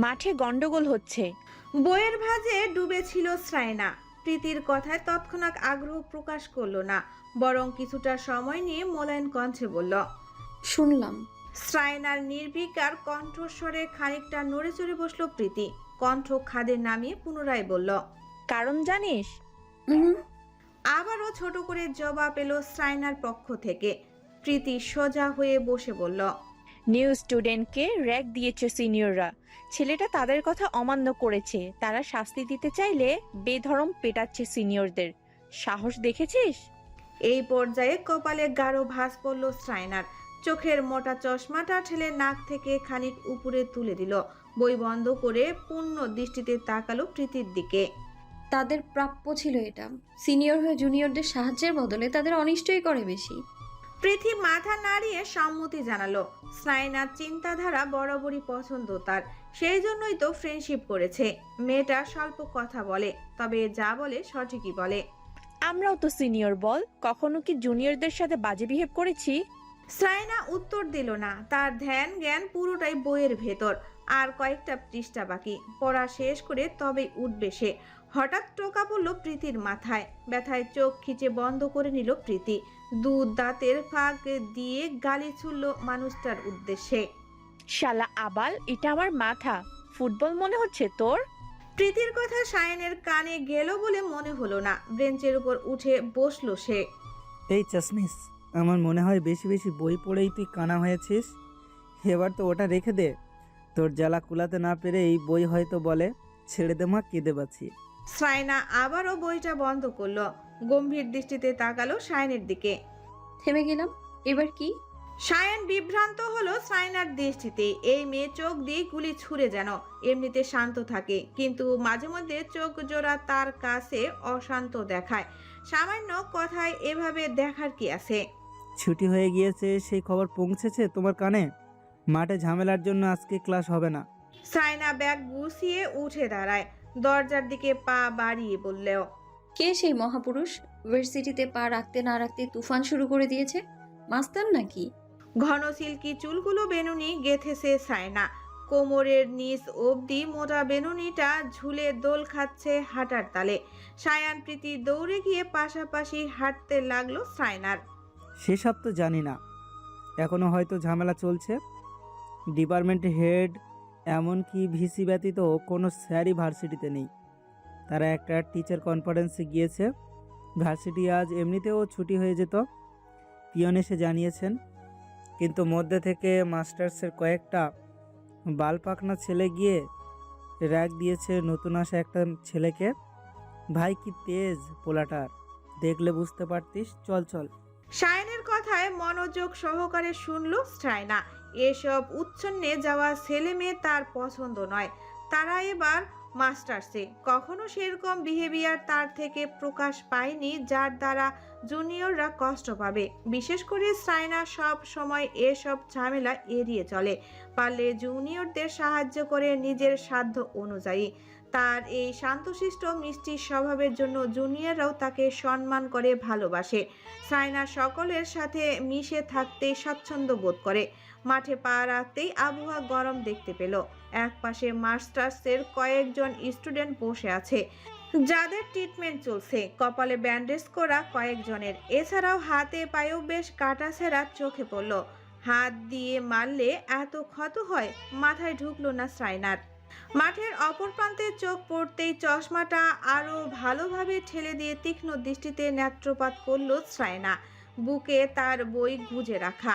মাঠে গন্ডগোল হচ্ছে। বইয়ের ভাঁজে ডুবেছিল শ্রায়না। প্রীতির কথায় তৎক্ষণাৎ আগ্রহ প্রকাশ করলো না, বরং কিছুটা সময় নিয়ে মোলায়েম কণ্ঠে বলল। শুনলাম। শ্রায়নার নির্বিকার কণ্ঠস্বরে খানিকটা নড়েচড়ে বসলো প্রীতি। কণ্ঠ খাদে নামিয়ে পুনরায় বলল, কারণ জানিস? আবারও ছোট করে জবাব এলো শ্রায়নার পক্ষ থেকে। প্রীতি সোজা হয়ে বসে বলল, নিউ স্টুডেন্টকে র‍্যাগ দিয়েছে সিনিয়ররা। ছেলেটা তাদের কথা অমান্য করেছে। তারা শাস্তি দিতে চাইলে বেধরম পেটাচ্ছে সিনিয়রদের। সাহস দেখেছিস? এই পর্যায়ে কপালে গাঢ় ভাঁজ পড়ল শ্রায়নার। চোখের মোটা চশমাটা ঠেলে নাক থেকে খানিক উপরে তুলে দিল। বই বন্ধ করে পূর্ণ দৃষ্টিতে তাকালো প্রীতির দিকে। তাদের প্রাপ্য ছিল এটা। সিনিয়র হয়ে জুনিয়রদের সাহায্যের বদলে তাদের অনিষ্টই করে বেশি। প্রীতি মাথা নাড়িয়ে সম্মতি জানালো। শ্রায়নার চিন্তাধারা বরাবরই পছন্দ তার, সেই জন্যই তো ফ্রেন্ডশিপ করেছে। মেয়েটা স্বল্প কথা বলে, তবে যা বলে সঠিকই বলে। আমরাও তো সিনিয়র, বল কখনো কি জুনিয়রদের সাথে বাজে বিহেভ করেছি? শ্রায়না উত্তর দিল না। তার ধ্যান জ্ঞান পুরোটাই বইয়ের ভেতর। আর কয়েকটা পৃষ্ঠা বাকি, পড়া শেষ করে তবেই উঠবে সে। হঠাৎ টোকা পড়ল প্রীতির মাথায়। ব্যথায় চোখ খিচে বন্ধ করে নিল প্রীতি। দুধ দাঁতের ফাঁক দিয়ে গালি ছুড়ল মানুষটার উদ্দেশ্যে। শালা আবাল, এটা আমার মাথা। ফুটবল মনে হচ্ছে তোর? প্রীতির কথা সায়নের কানে গেল বলে মনে হলো না। বেঞ্চের উপর উঠে বসলো সে। এই চাশমিস, আমার মনে হয় বেশি বেশি বই পড়েই তুই কানা হয়েছিস। এবার তো ওটা রেখে দে। তোর জ্বালা কুলাতে না পেরে এই বই হয়তো বলে, ছেড়ে দে মা, কেঁদে বাঁচি। শ্রায়না আবারও বইটা বন্ধ করলো। গম্ভীর দৃষ্টিতে তাকালো সায়নের দিকে। থেমে গেলাম। এবার কি? সায়ন বিভ্রান্ত হলো শ্রায়নার দৃষ্টিতে। এই মেয়ে চোখ দিয়ে গুলি ছুঁড়ে যেন। এমনিতে শান্ত থাকে, কিন্তু মাঝে মধ্যে চোখ জোড়া তার কাছে অশান্ত দেখায়। সামান্য কথায় এভাবে দেখার কি আছে? ছুটি হয়ে গিয়েছে সেই খবর পৌঁছেছে তোমার কানে? মাঠে ঝামেলার জন্য আজকে ক্লাস হবে না। শ্রায়না ব্যাগ গুছিয়ে উঠে দাঁড়ায়। দরজার দিকে পা বাড়িয়ে বললেও, কে সেই মহাপুরুষ? ভার্সিটিতে পা রাখতে না রাখতে তুফান শুরু করে দিয়েছে। মাস্তান নাকি? ঘন সিল্কি চুলগুলো বেনুনি গেথেছে শ্রায়না। কোমরের নিচ অবধি মোটা বেনুনিটা ঝুলে দোল খাচ্ছে হাঁটার তালে। সায়ান প্রীতি দৌড়ে গিয়ে পাশাপাশি হাঁটতে লাগলো শ্রায়নার। সেসব তো জানি না, এখনো হয়তো ঝামেলা চলছে। ডিপার্টমেন্ট হেড এমনকি ভিসি ব্যতীত কোনো স্যারই ভার্সিটিতে নেই। তারা একটা টিচার কনফারেন্সে গিয়েছে। ভার্সিটি আজ এমনিতেও ছুটি হয়ে যেত, পিয়ন এসে জানিয়েছেন। কিন্তু মধ্যে থেকে মাস্টার্সের কয়েকটা বালপাকনা ছেলে গিয়ে র‍্যাগ দিয়েছে নতুন আসা একটা ছেলেকে। ভাই কি তেজ পোলাটার, দেখলে বুঝতে পারতিস। চল চল। সায়নের কথায় মনোযোগ সহকারে শুনল শ্রায়না। এসব উচ্ছন্নে যাওয়া ছেলে মেয়ে তার পছন্দ নয়। তারা এবার মাস্টার্সে। কখনো সেরকম বিহেভিয়ার তার থেকে প্রকাশ পায়নি যার দ্বারা জুনিয়ররা কষ্ট পাবে। বিশেষ করে শ্রায়না সব সময় এসব ঝামেলা এড়িয়ে চলে। পারলে জুনিয়রদের সাহায্য করে নিজের সাধ্য অনুযায়ী। তার এই শান্তশিষ্ট মিষ্টি স্বভাবের জন্য জুনিয়ররাও তাকে সম্মান করে, ভালোবাসে। শ্রায়না সকলের সাথে মিশে থাকতেই স্বাচ্ছন্দ্য বোধ করে। মাঠে পা রাখতেই আবহাওয়া গরম দেখতে পেল। একপাশে মাস্টার্সের কয়েকজন স্টুডেন্ট বসে আছে, যাদের ট্রিটমেন্ট চলছে। কপালে ব্যান্ডেজ করা কয়েকজনের। এছাড়াও হাতে পায়েও বেশ কাটাছেঁড়া চোখে পড়ল। হাত দিয়ে মারলে এত ক্ষত হয়, মাথায় ঢুকলো না শ্রায়নার। মাঠের অপর প্রান্তে চোখ পড়তেই চশমাটা আরো ভালোভাবে ঠেলে দিয়ে তীক্ষ্ণ দৃষ্টিতে নেত্রপাত করলো শ্রায়না। বুকে তার বই গুজে রাখা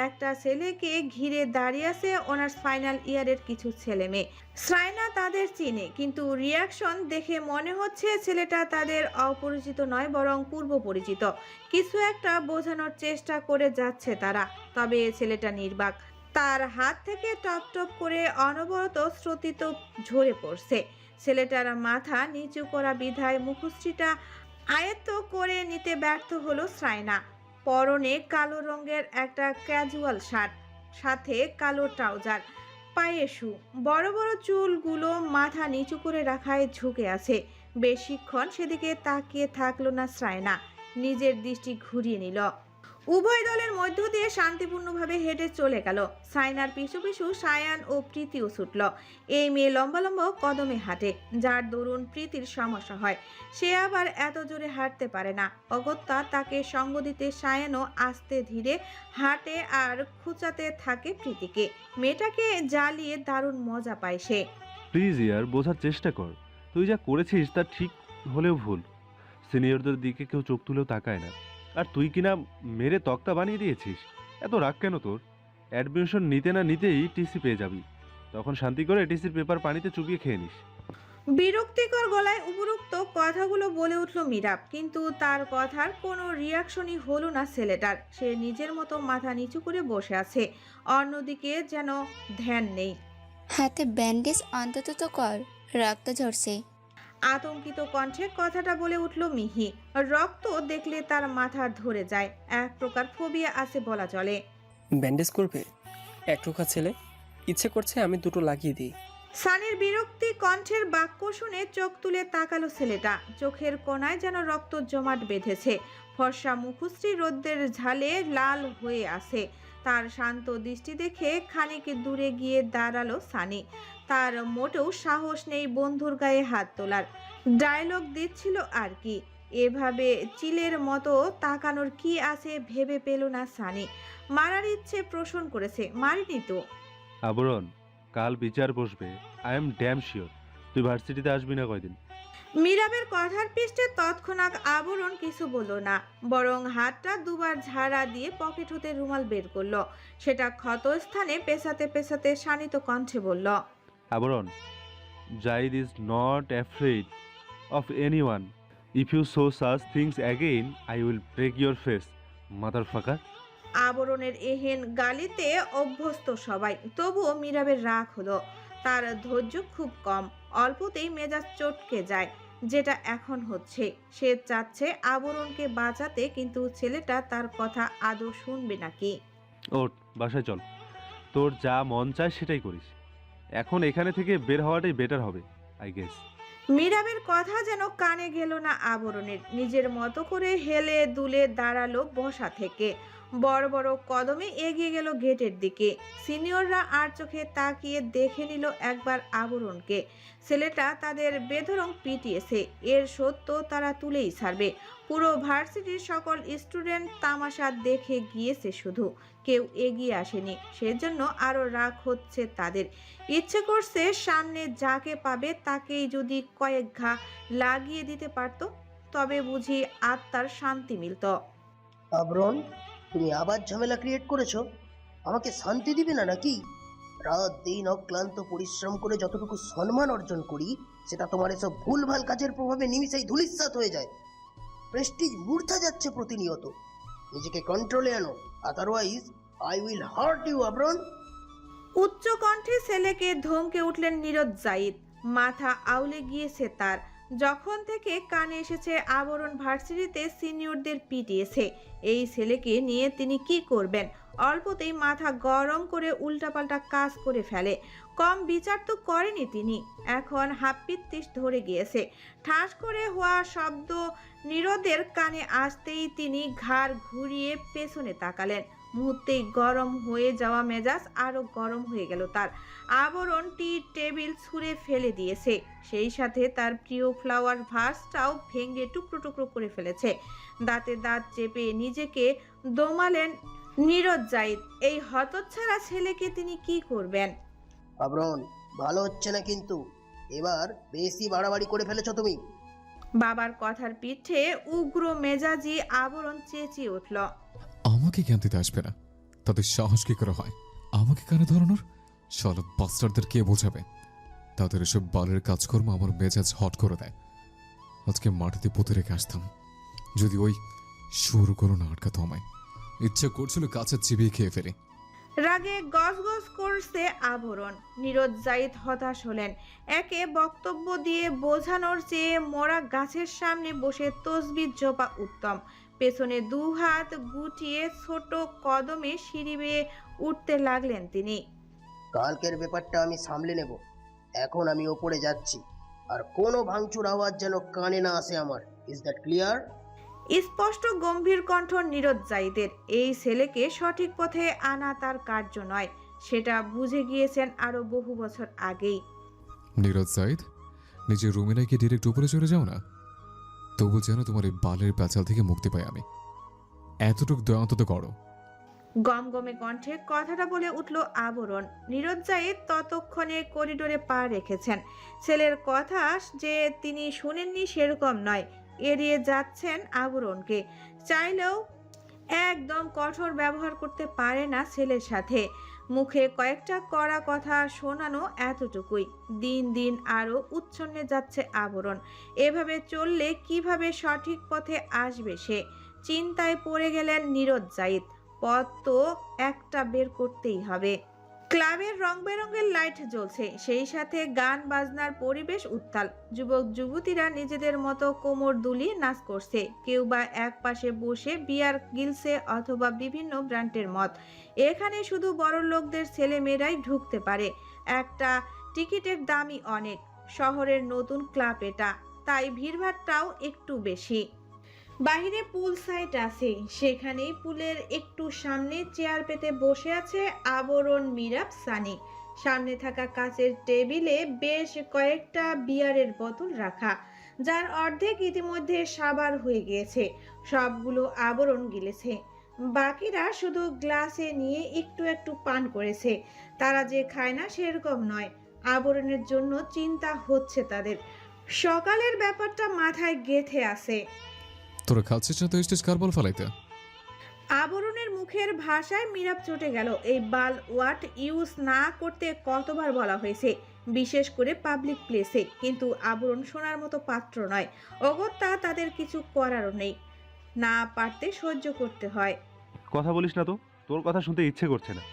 একটা ছেলেকে ঘিরে দাঁড়িয়ে আছে অনার্স ফাইনাল ইয়ারের কিছু ছেলে মেয়ে। শ্রায়না তাদের চিনে, কিন্তু রিয়াকশন দেখে মনে হচ্ছে ছেলেটা তাদের অপরিচিত নয়, বরং পূর্ব পরিচিত। কিছু একটা বোঝানোর চেষ্টা করে যাচ্ছে তারা, তবে ছেলেটা নির্বাক। তার হাত থেকে টপ টপ করে অনবরত স্রোতিত ঝরে পড়ছে। ছেলেটার মাথা নিচু করা বিধায় মুখশ্রীটা আয়ত্ত করে নিতে ব্যর্থ হলো সাইনা। পরনে কালো রঙের একটা ক্যাজুয়াল শার্ট, সাথে কালো ট্রাউজার, পায়ে শু। বড় বড় চুলগুলো মাথা নিচু করে রাখায় ঝুঁকে আছে। বেশিক্ষণ সেদিকে তাকিয়ে থাকলো না সাইনা, নিজের দৃষ্টি ঘুরিয়ে নিল। উভয় দলের মধ্য দিয়ে শান্তিপূর্ণভাবে হেঁটে চলে গেল। সাইনার পিছু পিছু সায়ান ও প্রীতিও ছুটল। এই মেয়ে লম্বা লম্বা কদমে হাঁটে, যার দরুন প্রীতির সমস্যা হয়। সে আবার এত জোরে হাঁটতে পারে না। অগত্যা তাকে সঙ্গ দিতে সায়ানও আস্তে ধীরে হাঁটে আর খুঁচাতে থাকে প্রীতিকে। মেয়েটাকে জ্বালিয়ে দারুণ মজা পায় সে। প্লিজ ইয়ার, বোঝার চেষ্টা কর। তুই যা করেছিস তা ঠিক হলেও ভুল। সিনিয়রদের দিকে কেউ চোখ তুলেও তাকায় না, আর তুই কিনা মেরে তক্তা বানিয়ে দিয়েছিস। এত রাগ কেন তোর? অ্যাডমিশন নিতে না নিতেই টিসি পেয়ে যাবি, তখন শান্তি করে টিসির পেপার পানিতে চুবিয়ে খেয়ে নিস। বিরক্তিকর গলায় উপরোক্ত কথাগুলো বলে উঠল মীরাব, কিন্তু তার কথার কোনো রিয়াকশনই হলো না ছেলেটার। সে নিজের মতো মাথা নিচু করে বসে আছে, অন্যদিকে যেন ধ্যান নেই। হাতে ব্যান্ডেজ অন্তত তো কর, রক্ত ঝরছে। আতঙ্কিত কণ্ঠে কথাটা বলে উঠল মিহি। রক্ত দেখলে তার মাথা ধরে যায়, এক প্রকার ফোবিয়া আছে বলা চলে। ব্যান্ডেজ করবে? এক রোখা ছেলে, ইচ্ছে করছে আমি দুটো লাগিয়ে দিই। সানির বিরক্তি কণ্ঠের বাক্য শুনে চোখ তুলে তাকালো ছেলেটা। চোখের কোণায় যেন রক্ত জমাট বেঁধেছে। ফর্সা মুখশ্রী রোদ্রের ঝালে লাল হয়ে আছে। তার শান্ত দৃষ্টি দেখে খানিক দূরে গিয়ে দাঁড়ালো সানি। তার মোটেও সাহস নেই বন্ধুর গায়ে হাত তোলার। ডায়লগ দিচ্ছিল আর কি। এভাবে চিলের মতো তাকানোর কি আছে ভেবে পেল না সানি। মারার ইচ্ছে পোষণ করেছে, মারিনি তো। আবরণ, কাল বিচার বসবে। আই এম ড্যাম শিওর তুই ভার্সিটিতে আসবি না কয়দিন। মীরাবের কথার পৃষ্ঠে তৎক্ষণাৎ আবরণ কিছু বলল না, বরং হাতটা দুবার ঝাড়া দিয়ে পকেট হতে রুমাল বের করলো। সেটা ক্ষত স্থানে পেছাতে পেছাতে শানিত কণ্ঠে বলল, Abaran, Zahid is not afraid of anyone. If you show such things again I will break your face, motherfucker. আবরণের এহেন গালিতে অভ্যস্ত সবাই, তবুও মীরাবের রাগ হলো। তার ধৈর্য খুব কম, অল্পতেই মেজাজ চটকে যায়, যেটা এখন হচ্ছে। সে চাচ্ছে আবরণকে বাঁচাতে, কিন্তু ছেলেটা তার কথা আদৌ শুনবে নাকি। ওঠ, বাসায় চল। তোর যা মন চায় সেটাই করিস। এখন এখানে থেকে বের হওয়াটাই বেটার হবে, আই গেস। মীরাবের কথা যেন কানে গেল না আবরণের। নিজের মতো করে হেলে দুলে দাঁড়ালো বসা থেকে। বড় বড় কদমে এগিয়ে গেল গেটের দিকে। সিনিয়ররা আর চোখে তাকিয়ে দেখে নিল একবার আবরণকে। ছেলেটা তাদের বেধরং পিটিয়েছে, এর সত্য তারা তুলেই ছাড়বে। পুরো ভার্সিটির সকল স্টুডেন্ট তামাশা দেখে গিয়েছে, শুধু কেউ এগিয়ে আসেনি। সেজন্য আরো রাগ হচ্ছে তাদের। ইচ্ছে করছে সামনে যাকে পাবে তাকেই যদি কয়েক ঘা লাগিয়ে দিতে পারত, তবে বুঝি আত্মার শান্তি মিলত। আবরণ, তুমি আবার ঝামেলা ক্রিয়েট করেছো। আমাকে শান্তি দিবে না নাকি? রাত দিন অক্লান্ত পরিশ্রম করে যতটুকু সম্মান অর্জন করি, সেটা তোমার এসব ভুলভাল কাজের প্রভাবে নিমিষেই ধূলিসাৎ হয়ে যায়। প্রেস্টিজ মূর্ছা যাচ্ছে প্রতিনিয়ত। নিজেকে কন্ট্রোলে আনো, otherwise I will hurt you. আবরণ। উচ্চ কণ্ঠে ছেলেকে ধমকে উঠলেন নীরজ জাহিদ। মাথা আউলে গিয়েছে তার। যখন থেকে কানে এসেছে আবরণ ভার্সিটিতে সিনিয়রদের পিটিয়েছে, এই ছেলেকে নিয়ে তিনি কি করবেন? অল্পতেই মাথা গরম করে উল্টাপাল্টা কাজ করে ফেলে। কম বিচার তো করেনি তিনি, এখন হাপ্পিত্তিস ধরে গিয়েছে। ঠাস করে হওয়া শব্দ নীরদের কানে আসতেই তিনি ঘাড় ঘুরিয়ে পেছনে তাকালেন। মুহূর্তেই গরম হয়ে যাওয়া মেজাজ আরো গরম হয়ে গেল তার। আবরণ টি টেবিল ছুঁড়ে ফেলে দিয়েছে, সেই সাথে তার প্রিয় ফ্লাওয়ার ভাসটাও ভেঙে টুকরো টুকরো করে ফেলেছে। দাঁতে দাঁত চেপে নিজেকে দমালেন নীরজ জাহিদ। এই হতচ্ছাড়া ছেলেকে তিনি কি করবেন? আবরণ, ভালো হচ্ছে না কিন্তু। এবার বেশি বাড়াবাড়ি করে ফেলেছো তুমি। বাবার কথার পিঠে উগ্র মেজাজি আবরণ চেঁচিয়ে উঠল, আমাকে জ্ঞান দিতে আসবে না। তাদের সাহস কি করে হয় আমাকে কানে ধরানোর? শালা বাস্টারদের কে বোঝাবে? তাদের এসব বালের কাজকর্ম আমার মেজাজ হট করে দেয়। আজকে মাটিতে পুঁতে রেখে আসতাম, যদি ওই শুরু করো না আটকাতো আমায়। ইচ্ছে করছিল কাছে চিবিয়ে খেয়ে ফেলে। রাগে গজগজ করছে আবরণ। নীরজ জাহিদ হতাশ হলেন। একে বক্তব্য দিয়ে বোঝানোর চেয়ে মরা গাছের সামনে বসে তসবিহ জপা উত্তম। পেছনে দুহাত গুটিয়ে ছোট কদমে সিঁড়ি বেয়ে উঠতে লাগলেন তিনি। কালকের ব্যাপারটা আমি সামলে নেব। এখন আমি ওপরে যাচ্ছি, আর কোনো ভাঙচুর আওয়াজ যেন কানে না আসে আমার। Is that clear? স্পষ্ট গম্ভীর কণ্ঠ নীরজ জাহিদের। এই ছেলেকে সঠিক পথে আনা তার কার্য নয়, সেটা বুঝে গিয়েছেন আরো বহু বছর আগেই। নীরজ জাহিদ, নিজের রুমে নাকি ডিরেক্ট উপরে চলে যাও না? তবু যেন তোমার এই বালের প্যাচাল থেকে মুক্তি পাই আমি। এতটুক দয়া অন্তত করো। গমগমে কণ্ঠে কথাটা বলে উঠল আবরণ। নীরজ জাহিদ ততক্ষণে করিডোরে পা রেখেছেন। ছেলের কথা যে তিনি শুনেননি সেরকম নয়, এড়িয়ে যাচ্ছেন আবরণকে। চাইলেও একদম কঠোর ব্যবহার করতে পারে না ছেলের সাথে। মুখে কয়েকটা কড়া কথা শোনানো, এতটুকুই। দিন দিন আরো উচ্ছন্নে যাচ্ছে আবরণ। এভাবে চললে কিভাবে সঠিক পথে আসবে সে? চিন্তায় পড়ে গেলেন নীরজ জাহিদ। পথ তো একটা বের করতেই হবে। ক্লাবের রং বেরঙের লাইট জ্বলছে, সেই সাথে গান বাজনার পরিবেশ উত্তাল। যুবক যুবতীরা নিজেদের মতো কোমর দুলিয়ে নাচ করছে। কেউ বা এক পাশে বসে বিয়ার গিলছে অথবা বিভিন্ন ব্র্যান্ডের মদ। এখানে শুধু বড় লোকদের ছেলে মেয়েরাই ঢুকতে পারে। একটা টিকিটের দামই অনেক। শহরের নতুন ক্লাব এটা, তাই ভিড়ভাড়টাও একটু বেশি। বাহিরে পুল সাইড আছে, সেখানেই পুলের একটু সামনে চেয়ার পেতে বসে আছে আবরণ, মিরাব, সানি। সামনে থাকা কাচের টেবিলে বেশ কয়েকটা বিয়ারের বোতল রাখা, যার অর্ধেক ইতিমধ্যে সাবার হয়ে গিয়েছে। সবগুলো আবরণ গিলেছে, বাকিরা শুধু গ্লাসে নিয়ে একটু একটু পান করেছে। তারা যে খায় না সেরকম নয়, আবরণের জন্য চিন্তা হচ্ছে তাদের। সকালের ব্যাপারটা মাথায় গেঁথে আছে। তোরা খাচ্ছিস না তো স্টেজ কার বল ফেলাইতে? আবরণের মুখের ভাষায় মিরাব চটে গেল। এই বাল ওয়াট ইউজ না করতে কতবার বলা হয়েছে, বিশেষ করে পাবলিক প্লেসে। কিন্তু আবরণ শোনার মতো পাত্র নয়। অগত্যা তাদের কিছু করারও নেই, না পারতে সহ্য করতে হয়। কথা বলিস না তো, তোর কথা শুনতে ইচ্ছে করছে না।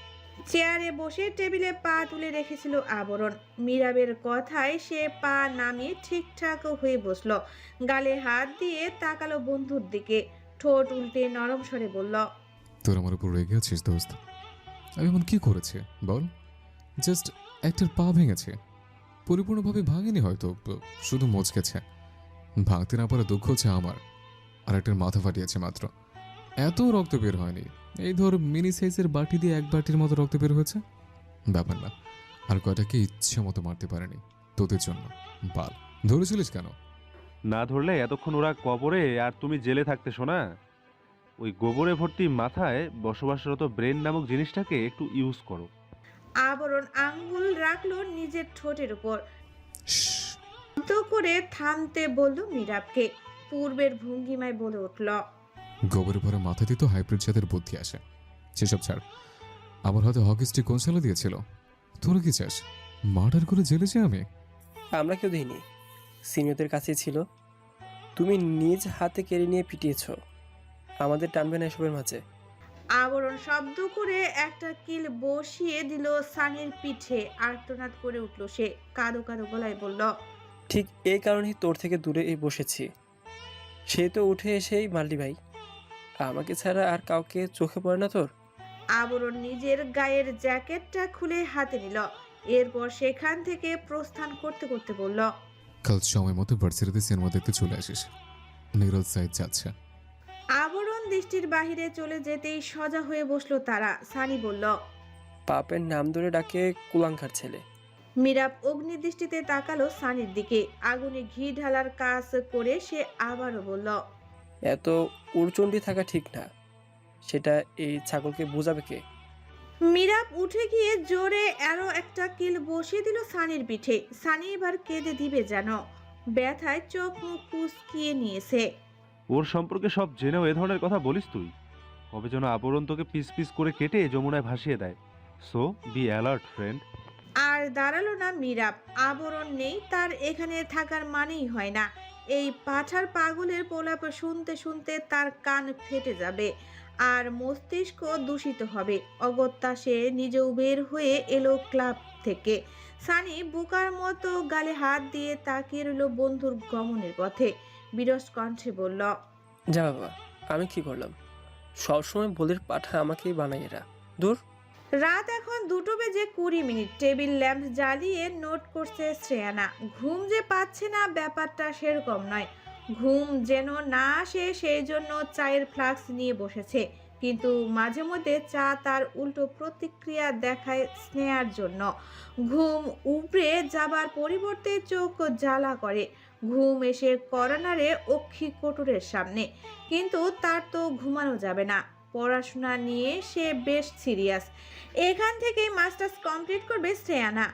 চেয়ারে বসে টেবিলে পা তুলে রেখেছিল আবরণ। মিরাবের কথায় সে পা নামিয়ে ঠিকঠাক হয়ে বসলো। গালে হাত দিয়ে তাকালো বন্ধুর দিকে। ঠোঁট উল্টে নরম স্বরে বলল, তোর আমার উপর রেগে আছিস দোস্ত? আমি এমন কি করেছে বল? জাস্ট একটার পা ভেঙেছে, পরিপূর্ণভাবে ভাঙেনি হয়তো, শুধু মচকেছে। ভাঙতে না পারা দুঃখ হচ্ছে আমার। আর একটার মাথা ফাটিয়েছে মাত্র, এত রক্ত বের হয়নি। এই ধর মিনি সাইজের বাটি দিয়ে এক বাটির মতো রক্ত বের হয়েছে, ব্যাপার না। আর কয়টাকে ইচ্ছে মতো মারতে পারেনি তোদের জন্য। বাল ধরেছিলিস কেন? না ধরলে এতক্ষণ ওরা কবরে আর তুমি জেলে থাকতে শোনা। ওই গোবরে ভর্তি মাথায় বসবাসরত ব্রেন নামক জিনিসটাকে একটু ইউজ করো। আবরণ আঙ্গুল রাখলো নিজের ঠোঁটের উপর। শ্শ্, শব্দ করে থামতে বলল মিরাবকে। পূর্বের ভঙ্গিমায় বলে উঠল, গোবরে ভরা মাথা দিয়ে তো হাইব্রিড জাতের বুদ্ধি আসে। সেসব ছাড়, আমার হাতে হকি স্টিক কোন সালে দিয়েছিল? তোরা কি চাস মার্ডার করে জেলে যে আমি? আমরা কেউ দিইনি, সিনিয়রদের কাছেই ছিল। তুমি নিজ হাতে কেড়ে নিয়ে পিটিয়েছ। আমাদের টানবে না এসবের মাঝে। আবরণ শব্দ করে একটা কিল বসিয়ে দিল সানির পিঠে। আর্তনাদ করে উঠল সে। কাঁদো কাঁদো গলায় বলল, ঠিক এই কারণেই তোর থেকে দূরে এই বসেছি। সে তো উঠে এসেই মারলি ভাই। আমাকে ছাড়া আর কাউকে চোখে পড়ে না তোর? আবরণ নিজের গায়ের জ্যাকেটটা খুলে হাতে নিল। এরপর সেখান থেকে প্রস্থান করতে করতে বলল, কাল সময় মতো ভার্সিটিতে সিনেমা দেখতে চলে আসিস। নীরজ সাইড যাচ্ছে। আবরণ দৃষ্টির বাহিরে চলে যেতেই সজা হয়ে বসলো তারা। সানি বলল, পাপের নাম ধরে ডাকে কুলাঙ্কার ছেলে। মিরাব অগ্নিদৃষ্টিতে তাকালো সানির দিকে। আগুনে ঘি ঢালার কাজ করে সে আবারও বলল, এত উড়চণ্ডী থাকা ঠিক না। সেটা এই ছাগলকে বোঝাবে কে? মিরাব উঠে গিয়ে জোরে আরো একটা কিল বসিয়ে দিল সানির পিঠে। সানি এবার কেঁদে দিবে যেন। ব্যথায় চোখ মুখ কুচকিয়ে নিয়েছে। ওর সম্পর্কে সব জেনেও এ ধরনের কথা বলিস তুই? কবে যেন আবরণ তোকে পিস পিস করে কেটে যমুনায় ভাসিয়ে দেয়। So be alert friend. আর দাঁড়ালো না মিরাব। আবরণ নেই তার এখানে থাকার মানেই হয় না। এই পাঠার পাগলের প্রলাপ শুনতে শুনতে তার কান ফেটে যাবে। আর মস্তিষ্ক দূষিত হবে। অগত্যা সে নিজেও বের হয়ে এলো ক্লাব থেকে। সানি বোকার মতো গালে হাত দিয়ে তাকিয়ে রইল বন্ধুর গমনের পথে। বিরস কণ্ঠে বলল, যা বাবা, আমি কি করলাম? সবসময় বলির পাঠা আমাকেই বানাই এরা। দূর। রাত এখন 2:20 টেবিল ল্যাম্প জ্বালিয়ে নোট করছে শ্রেয়ানা। ঘুম যে পাচ্ছে না ব্যাপারটা সেরকম নয়। ঘুম যেন না আসে সেই জন্য চায়ের ফ্লাক্স নিয়ে বসেছে, কিন্তু মাঝে মধ্যে চা তার উল্টো প্রতিক্রিয়া দেখায় স্নেহার জন্য। ঘুম উপড়ে যাবার পরিবর্তে চোখ জ্বালা করে। ঘুম এসে কর্নারে অক্ষি কোটরের সামনে, কিন্তু তার তো ঘুমানো যাবে না। পড়াশোনা নিয়ে সে বেশ সিরিয়াস। এখান থেকেই মাস্টার্স কমপ্লিট করবে শ্রেয়ানা।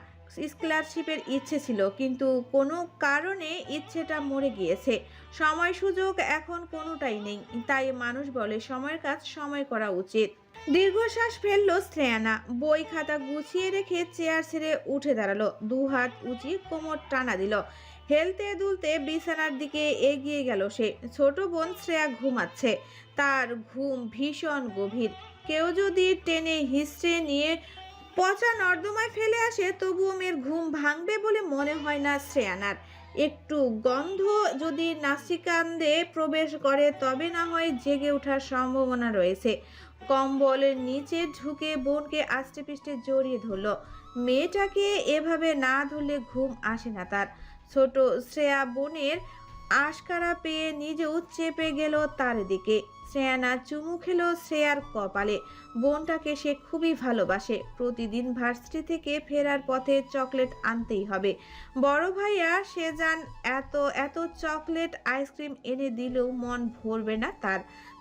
স্কলারশিপের ইচ্ছে ছিল, কিন্তু কোনো কারণে ইচ্ছেটা মরে গিয়েছে। সময় সুযোগ এখন কোনোটাই নেই, তাই মানুষ বলে সময়ের কাজ সময় করা উচিত। দীর্ঘশ্বাস ফেললো শ্রেয়ানা। বই খাতা গুছিয়ে রেখে চেয়ার ছেড়ে উঠে দাঁড়ালো। দুহাত উঁচিয়ে কোমর টানা দিল। হেলতে দুলতে বিছানার দিকে এগিয়ে গেল সে। ছোট বোন শ্রেয়া ঘুমাচ্ছে। তার ঘুম ভীষণ গভীর। কেউ যদি টেনে হিস্ট্রে নিয়ে পচা নর্দমায় ফেলে আসে তবুও মেয়ের ঘুম ভাঙবে বলে মনে হয় না শ্রেয়ানার। একটু গন্ধ যদি নাসিকান্দে প্রবেশ করে তবে না হয় জেগে ওঠার সম্ভাবনা রয়েছে। কম্বলের নিচে ঢুকে বোনকে আষ্টে পিষ্টে জড়িয়ে ধরল। মেয়েটাকে এভাবে না ধরলে ঘুম আসে না তার। ছোট শ্রেয়া বোনের আশকারা পেয়ে নিজেও চেপে গেল তার দিকে। শ্রেয়ানা চুমু খেলো শ্রেয়ার কপালে। বোনটাকে সে খুবই ভালোবাসে। প্রতিদিন ভার্সিটি থেকে ফেরার পথে চকলেট আনতেই হবে। বড় ভাইয়া সেজান এত চকলেট আইসক্রিম এনে দিলেও মন ভরবে না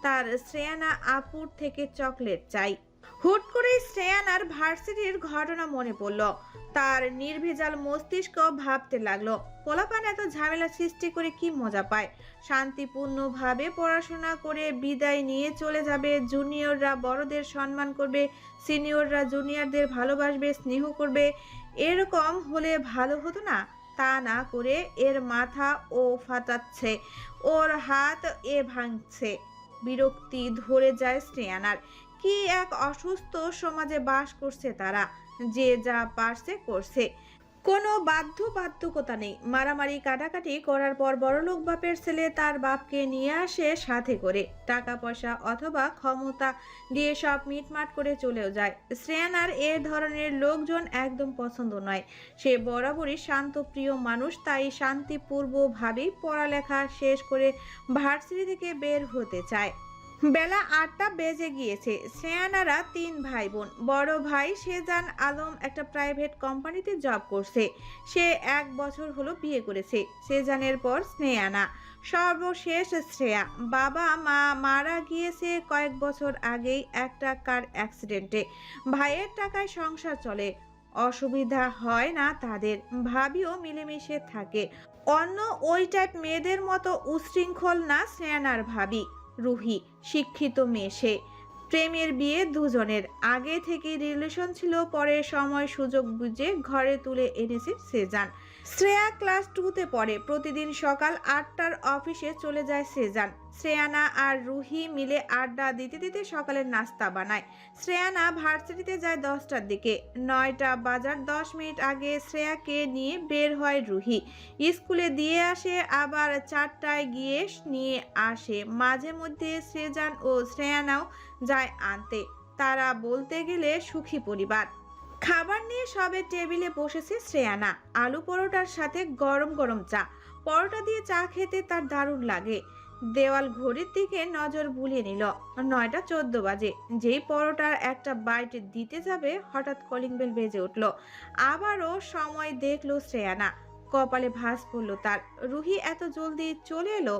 তার শ্রেয়ানা আপুর থেকে চকলেট চাই। হুট করে শ্রেয়ানার ভার্সিটির ঘটনা মনে পড়ল। তার নির্ভেজাল মস্তিষ্ক ভাবতে লাগলো, পোলাপান এত ঝামেলা সৃষ্টি করে কি মজা পায়? শান্তিপূর্ণভাবে পড়াশোনা করে বিদায় নিয়ে চলে যাবে। জুনিয়ররা বড়দের সম্মান করবে, সিনিয়ররা জুনিয়রদের ভালোবাসবে, স্নেহ করবে। এরকম হলে ভালো হতো না? তা না করে এর মাথা ও ফাটাচ্ছে, ওর হাত এ ভাঙছে। বিরক্তি ধরে যায় শ্রেয়ানার। কি এক অসুস্থ সমাজে বাস করছে তারা। যে যা পারছে করছে, কোনো বাধ্যবাধকতা নেই। মারামারি কাটাকাটি করার পর বড়লোক বাপের ছেলে তার বাপকে নিয়ে আসে সাথে করে। টাকা পয়সা অথবা ক্ষমতা দিয়ে সব মিটমাট করে চলেও যায়। শ্রেয়ানার এ ধরনের লোকজন একদম পছন্দ নয়। সে বরাবরই শান্তপ্রিয় মানুষ, তাই শান্তিপূর্বভাবেই পড়ালেখা শেষ করে ভার্সিটি থেকে বের হতে চায়। বেলা 8টা বেজে গিয়েছে। শ্রেয়ানারা 3 ভাই বোন। বড় ভাই সেজান আলম একটা প্রাইভেট কোম্পানিতে জব করছে। সে 1 বছর হলো বিয়ে করেছে। সেজানের পর শ্রেয়ানা, সর্বশেষ শ্রেয়া। বাবা মা মারা গিয়েছে কয়েক বছর আগেই একটা কার অ্যাক্সিডেন্টে। ভাইয়ের টাকায় সংসার চলে, অসুবিধা হয় না তাদের। ভাবিও মিলেমিশে থাকে। অন্য ওই টাইপ মেয়েদের মতো উশৃঙ্খল না শ্রেয়ানার ভাবি। রুহি শিক্ষিত মেয়ে সে। প্রেমের বিয়ে দুজনের। আগে থেকেই রিলেশন ছিল, পরে সময় সুযোগ বুঝে ঘরে তুলে এনেছে সেজান। শ্রেয়া ক্লাস 2তে পড়ে। প্রতিদিন সকাল 8টার অফিসে চলে যায় সেজান। শ্রেয়ানা আর রুহি মিলে আড্ডা দিতে দিতে সকালের নাস্তা বানায়। শ্রেয়ানা ভার্সিটিতে যায় 10টার দিকে। 9টা বাজার 10 মিনিট আগে শ্রেয়াকে নিয়ে বের হয় রুহি। স্কুলে দিয়ে আসে, আবার 4টায় গিয়ে নিয়ে আসে। মাঝে মধ্যে সেজান ও শ্রেয়ানাও যায় আনতে। তারা বলতে গেলে সুখী পরিবার। খাবার নিয়ে সবে টেবিলে বসেছে শ্রেয়ানা। আলু পরোটার সাথে গরম গরম চা। পরোটা দিয়ে চা খেতে তার দারুণ লাগে। দেওয়াল ঘড়ির দিকে নজর বুলিয়ে নিল। 9টা 14 বাজে। যেই পরোটার একটা বাইট দিতে যাবে হঠাৎ কলিং বেল বেজে উঠল। আবারও সময় দেখলো শ্রেয়ানা। কপালে ভাঁজ পড়লো তার। রুহি এত জলদি চলে এলো?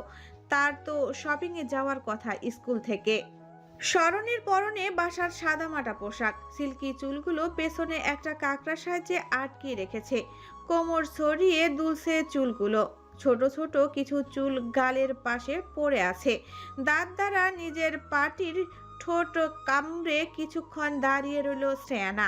তার তো শপিং এ যাওয়ার কথা স্কুল থেকে। স্মরণের পরনে বাসার সাদামাটা পোশাক। সিল্কি চুলগুলো পেছনে একটা কাঁকড়ার সাহায্যে আটকিয়ে রেখেছে। কোমর ছড়িয়ে দুলছে চুলগুলো। ছোট ছোট কিছু চুল গালের পাশে পড়ে আছে। দাঁত দ্বারা নিজের পাটির ঠোঁট কামড়ে কিছুক্ষণ দাঁড়িয়ে রইল শ্রেয়ানা।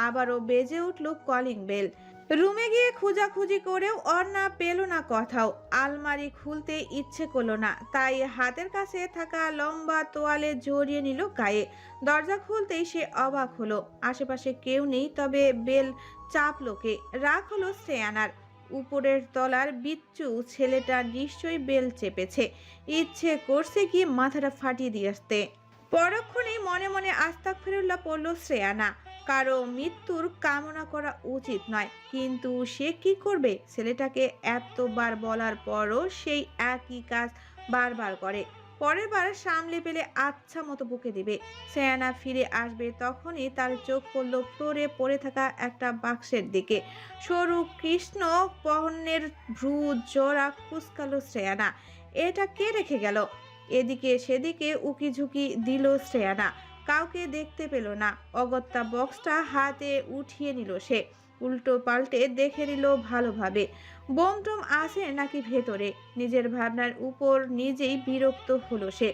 আবারও বেজে উঠল কলিং বেল। রুমে গিয়ে খোঁজাখুঁজি করেও অর্ণা পেল না কোথাও। আলমারি খুলতে ইচ্ছে করলো না, তাই হাতের কাছে থাকা লম্বা তোয়ালে জড়িয়ে নিল গায়ে। দরজা খুলতেই সে অবাক হলো, আশেপাশে কেউ নেই, তবে বেল চাপলো কে? রাগ হলো শ্রেয়ানার। উপরের তলার বিচ্ছু ছেলেটা নিশ্চয়ই বেল চেপেছে, ইচ্ছে করছে কি মাথাটা ফাটিয়ে দিয়ে আসতে। পরক্ষণেই মনে মনে আস্তাগফিরুল্লাহ পড়ল শ্রেয়ানা। কারো মৃত্যুর কামনা করা উচিত নয়, কিন্তু সে কি করবে? ছেলেটাকে এতবার বলার পরও সেই একই কাজ বারবার করে। পরের বার সামলে পেলে আচ্ছা মতো বকে দিবে। শ্রেয়ানা ফিরে আসবে তখনই তার চোখ পড়ল ফ্লোরে পড়ে থাকা একটা বাক্সের দিকে। সরু কৃষ্ণ পহনের ভ্রু জোড়া কুচকালো শ্রেয়ানা। এটা কে রেখে গেল? এদিকে সেদিকে উকিঝুঁকি দিল শ্রেয়ানা, কাউকে দেখতে পেল না। অগত্যা বক্সটা হাতে উঠিয়ে নিল সে, উল্টো পাল্টে দেখে নিল ভালোভাবে বোমটম আছে নাকি ভেতরে। নিজের ভাবনার উপর নিজেই বিরক্ত হলো সে।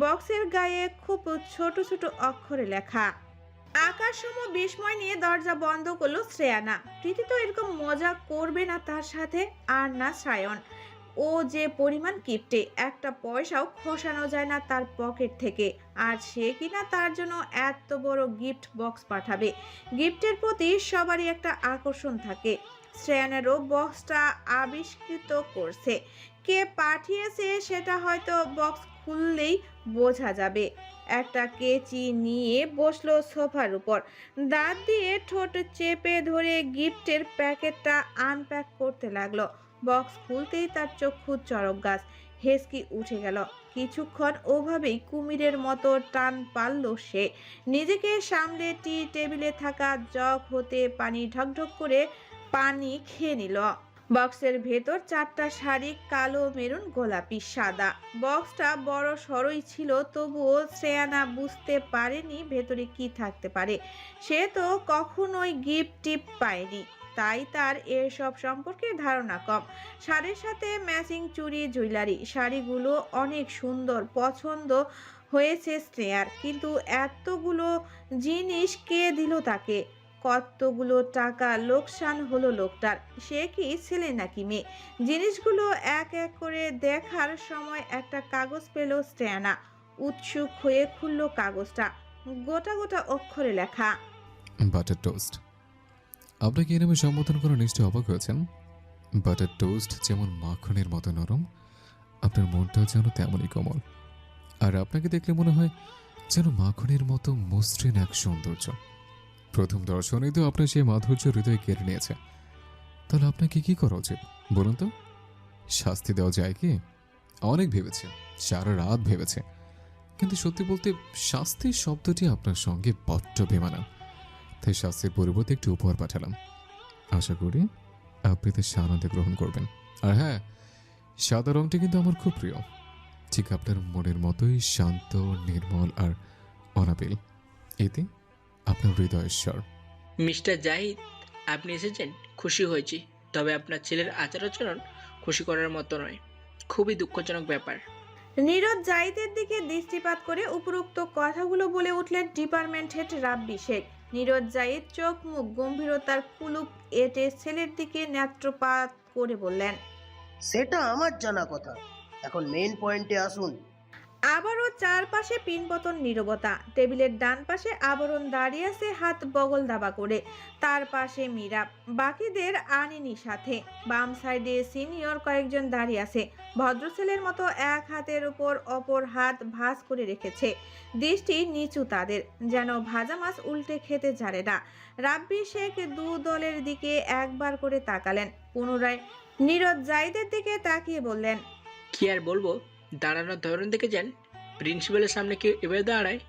বক্সের গায়ে খুব ছোট ছোট অক্ষরে লেখা। আকাশসম বিস্ময় নিয়ে দরজা বন্ধ করলো শ্রেয়ানা। প্রীতি তো এরকম মজা করবে না তার সাথে, আর না সায়ন। ও যে পরিমাণ কিপটে, একটা পয়সাও খসানো যায় না তার পকেট থেকে, আর সে কিনা তার জন্য এত বড় গিফট বক্স পাঠাবে। গিফটের প্রতি সবারই একটা আকর্ষণ থাকে। শ্রেয়ানেরও বক্সটা আবিষ্কৃত করছে। কে পাঠিয়েছে সেটা হয়তো বক্স খুললেই বোঝা যাবে। একটা কেচি নিয়ে বসলো সোফার উপর, দাঁত দিয়ে ঠোঁট চেপে ধরে গিফটের প্যাকেটটা আনপ্যাক করতে লাগলো। বক্স খুলতেই তার চক্ষু চড়ক গাছ, হেসকি উঠে গেল। কিছুক্ষণ ওভাবেই কুমিরের মতো টান পারল সে। নিজেকে সামলে টি টেবিলে থাকা জগ হতে পানি ঢকঢক করে পানি খেয়ে নিল। বক্সের ভেতর 4টা শাড়ি, কালো, মেরুন, গোলাপি, সাদা। বক্সটা বড় সরই ছিল, তবুও শ্রেয়ানা বুঝতে পারেনি ভেতরে কি থাকতে পারে। সে তো কখনোই গিফট টিপ পায়নি, তাই তার এসব সম্পর্কে ধারণা কম। শাড়ির সাথে ম্যাচিং চুড়ি, জুয়েলারি। শাড়িগুলো অনেক সুন্দর, পছন্দ হয়েছে শ্রেয়ার, কিন্তু এতগুলো জিনিস কে দিল তাকে? কতগুলো টাকা লোকসান হলো লোকটার। সে কি ছেলে নাকি মেয়ে? জিনিসগুলো এক এক করে দেখার সময় একটা কাগজ পেল শ্রেয়ানা। উৎসুক হয়ে খুলল কাগজটা। গোটা গোটা অক্ষরে লেখা, বাটার টোস্ট। আপনাকে এই নামে সম্বোধন করে নিশ্চয়ই অবাক হয়েছেন। বাটার টোস্ট যেমন মাখনের মতো নরম, আপনার মনটাও যেন তেমনই কোমল। আর আপনাকে দেখলে মনে হয় যেন মাখনের মতো মসৃণ এক সৌন্দর্য। প্রথম দর্শনেই তো আপনার সেই মাধুর্য হৃদয়ে কেড়ে নিয়েছে। তাহলে আপনাকে কি করা উচিত বলুন তো? শাস্তি দেওয়া যায় কি? অনেক ভেবেছে, সারা রাত ভেবেছে, কিন্তু সত্যি বলতে শাস্তির শব্দটি আপনার সঙ্গে বড্ড বেমানান। তাই শাস্তির পরিবর্তে একটি উপহার পাঠালাম। আশা করি আপনি তা সানন্দে গ্রহণ করবেন। আর হ্যাঁ, সাদা রংটি কিন্তু আমার খুব প্রিয়, ঠিক আপনার মনের মতোই শান্ত, নির্মল আর অনাবিল। এতে আপনার হৃদয়েশ্বর। মিস্টার জাহিদ, আপনি এসেছেন, খুশি হয়েছি। তবে আপনার ছেলের আচার আচরণ খুশি করার মতো নয়, খুবই দুঃখজনক ব্যাপার। নীরজ জাহিদের দিকে দৃষ্টিপাত করে উপরোক্ত কথাগুলো বলে উঠলেন ডিপার্টমেন্ট হেড রাব্বি শেখ। নীরজ জাহিদ চোখ মুখ গম্ভীরতার কুলুপ এঁটে ছেলের দিকে নেত্রপাত করে বললেন, সেটা আমার জানা কথা, এখন মেইন পয়েন্টে আসুন। আবারও চারপাশে পিনপতন নীরবতা। টেবিলের ডান পাশে আবরণ দাঁড়িয়ে আছে হাত বগল দাবা করে, তার পাশে মীরা। বাকিদের আনেনি সাথে। বাম সাইডে সিনিয়র কয়েকজন দাঁড়িয়ে আছে, ভদ্র ছেলের মতো এক হাতের উপর অপর হাত ভাঁজ করে রেখেছে। দৃষ্টি নিচু তাদের, যেন ভাজা মাছ উল্টে খেতে জানে না। রাব্বি শেখ দু দলের দিকে একবার করে তাকালেন, পুনরায় নীরজ জাহিদের দিকে তাকিয়ে বললেন, কি আর বলবো, দাঁড়ানোর ধরন দেখে যান, প্রিন্সিপালের সামনে কেউ এভাবে দাঁড়ায়?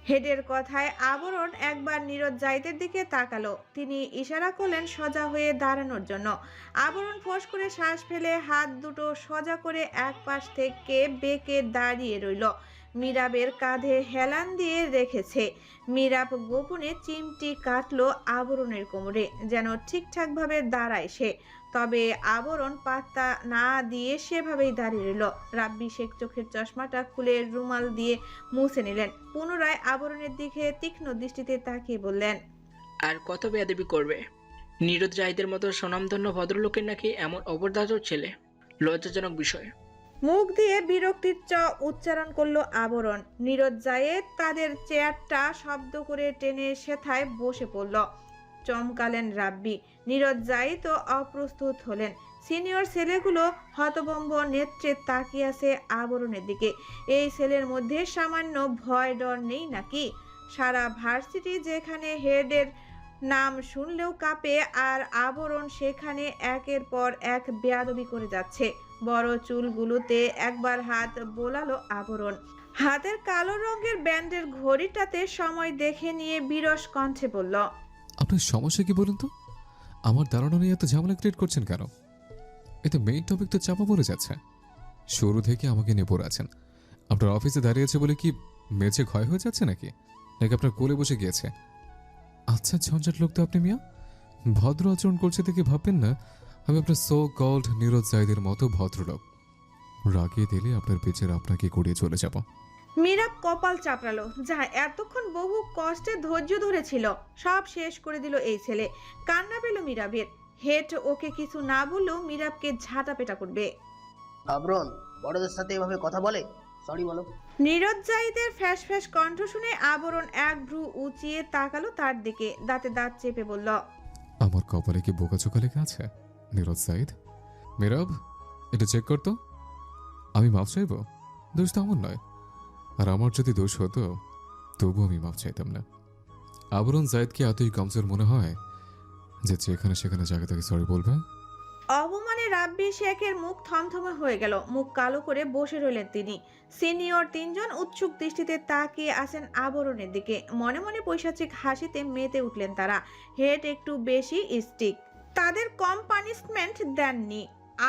হেডের কথায় আবরণ একবার নীরজ জাহিদের দিকে তাকালো। তিনি ইশারা করলেন সোজা হয়ে দাঁড়ানোর জন্য। আবরণ ফোঁস করে শ্বাস ফেলে হাত দুটো সোজা করে এক পাশ থেকে বেঁকে দাঁড়িয়ে রইল। মিরাবের কাঁধে হেলান দিয়ে রেখেছে। মিরাব গোপনে চিমটি কাটলো আবরণের কোমরে, যেন ঠিকঠাকভাবে দাঁড়ায় সে। তবে আবরণ পাত্তা না দিয়ে সেভাবেই দাঁড়িয়ে রইল। রাব্বি শেখ চোখের চশমাটা খুলে রুমাল দিয়ে মুছে নিলেন। পুনরায় আবরণের দিকে তীক্ষ্ণ দৃষ্টিতে তাকিয়ে বললেন, আর কত বেয়াদবি করবে? নীরদ জাহিদের মতো স্বনামধন্য ভদ্রলোকের নাকি এমন অবদার্থ ছেলে, লজ্জাজনক বিষয়। মুখ দিয়ে বিরক্তির উচ্চারণ করলো আবরণ। নীরদ জায়েদ তাদের চেয়ারটা শব্দ করে টেনে সেথায় বসে পড়ল। চমকালেন রাব্বি। নীরদ জায়েদও অপ্রস্তুত হলেন। সিনিয়র ছেলেগুলো হতভম্ব নেত্রে তাকিয়ে আছে আবরণের দিকে। এই ছেলের মধ্যে সামান্য ভয় ডর নেই নাকি? সারা ভার্সিটি যেখানে হেডের নাম শুনলেও কাঁপে, আর আবরণ সেখানে একের পর এক বেয়াদবি করে যাচ্ছে। বড় চুলগুলোতে একবার হাত বোলালো আবরণ। হাতের কালো রঙের ব্যান্ডের ঘড়িটাতে সময় দেখে নিয়ে বিরস কণ্ঠে বলল, আপনার সমস্যা কি বলুন তো? আমার ধারণা নিয়ে এত ঝামেলা ক্রিয়েট করছেন কেন? এতে মেইন টপিক তো চাপা পড়ে যাচ্ছে। শুরু থেকে আমাকে নিয়ে পড়ে আছেন। আপনার অফিসে দাঁড়িয়ে আছে বলে কি মেঝে ক্ষয় হয়ে যাচ্ছে নাকি আপনার কোলে বসে গিয়েছে? আচ্ছা ঝঞ্ঝাট লোক তো আপনি মিয়া। ভদ্র আচরণ করছে দেখে ভাববেন না আমি আপনার সো কল্ড নীরদ জাহিদের মতো ভদ্রলোক। রাগিয়ে দিলে আপনার পেছনে আপনাকে গড়িয়ে চলে যাব। মীরাব কপাল চাপড়ালো। যা এতক্ষণ বহু কষ্টে ধৈর্য ধরেছিল সব শেষ করে দিল এই ছেলে। কান্না পেল মীরাবের। হেড ওকে কিছু না বললেও মীরাবকে ঝাঁটা পেটা করবে। আবরণ বড়দের সাথে এভাবে কথা বলে? সরি বলো। নীরদ জাহিদের ফ্যাস ফ্যাস কণ্ঠ শুনে আবরণ এক ভ্রু উঁচিয়ে তাকালো তার দিকে। দাঁতে দাঁত চেপে বলল, আমার কপালে কি বোকাচোকা লেগে আছে নীরদ জাহিদ? মীরাব এটা চেক করতো। আমি মাপ চাইব? দোষ তো আমার নয়। আর আমার যদি দোষ হতো তবু আমি মাপ চাইতাম না। আবরণ জাহিদকে এতই কমজোর মনে হয় যে যেখানে সেখানে জায়গা থেকে সরি বলবে? অবমানে রাব্বি শেখের মুখ থমথমে হয়ে গেল। মুখ কালো করে বসে রইলেন তিনি। সিনিয়র তিনজন উৎসুক দৃষ্টিতে তাকিয়ে আছেন আবরণের দিকে। মনে মনে পৈশাচিক হাসিতে মেতে উঠলেন তারা। হেড একটু বেশি স্ট্রিক, তাদের কম পানিশমেন্ট দেননি।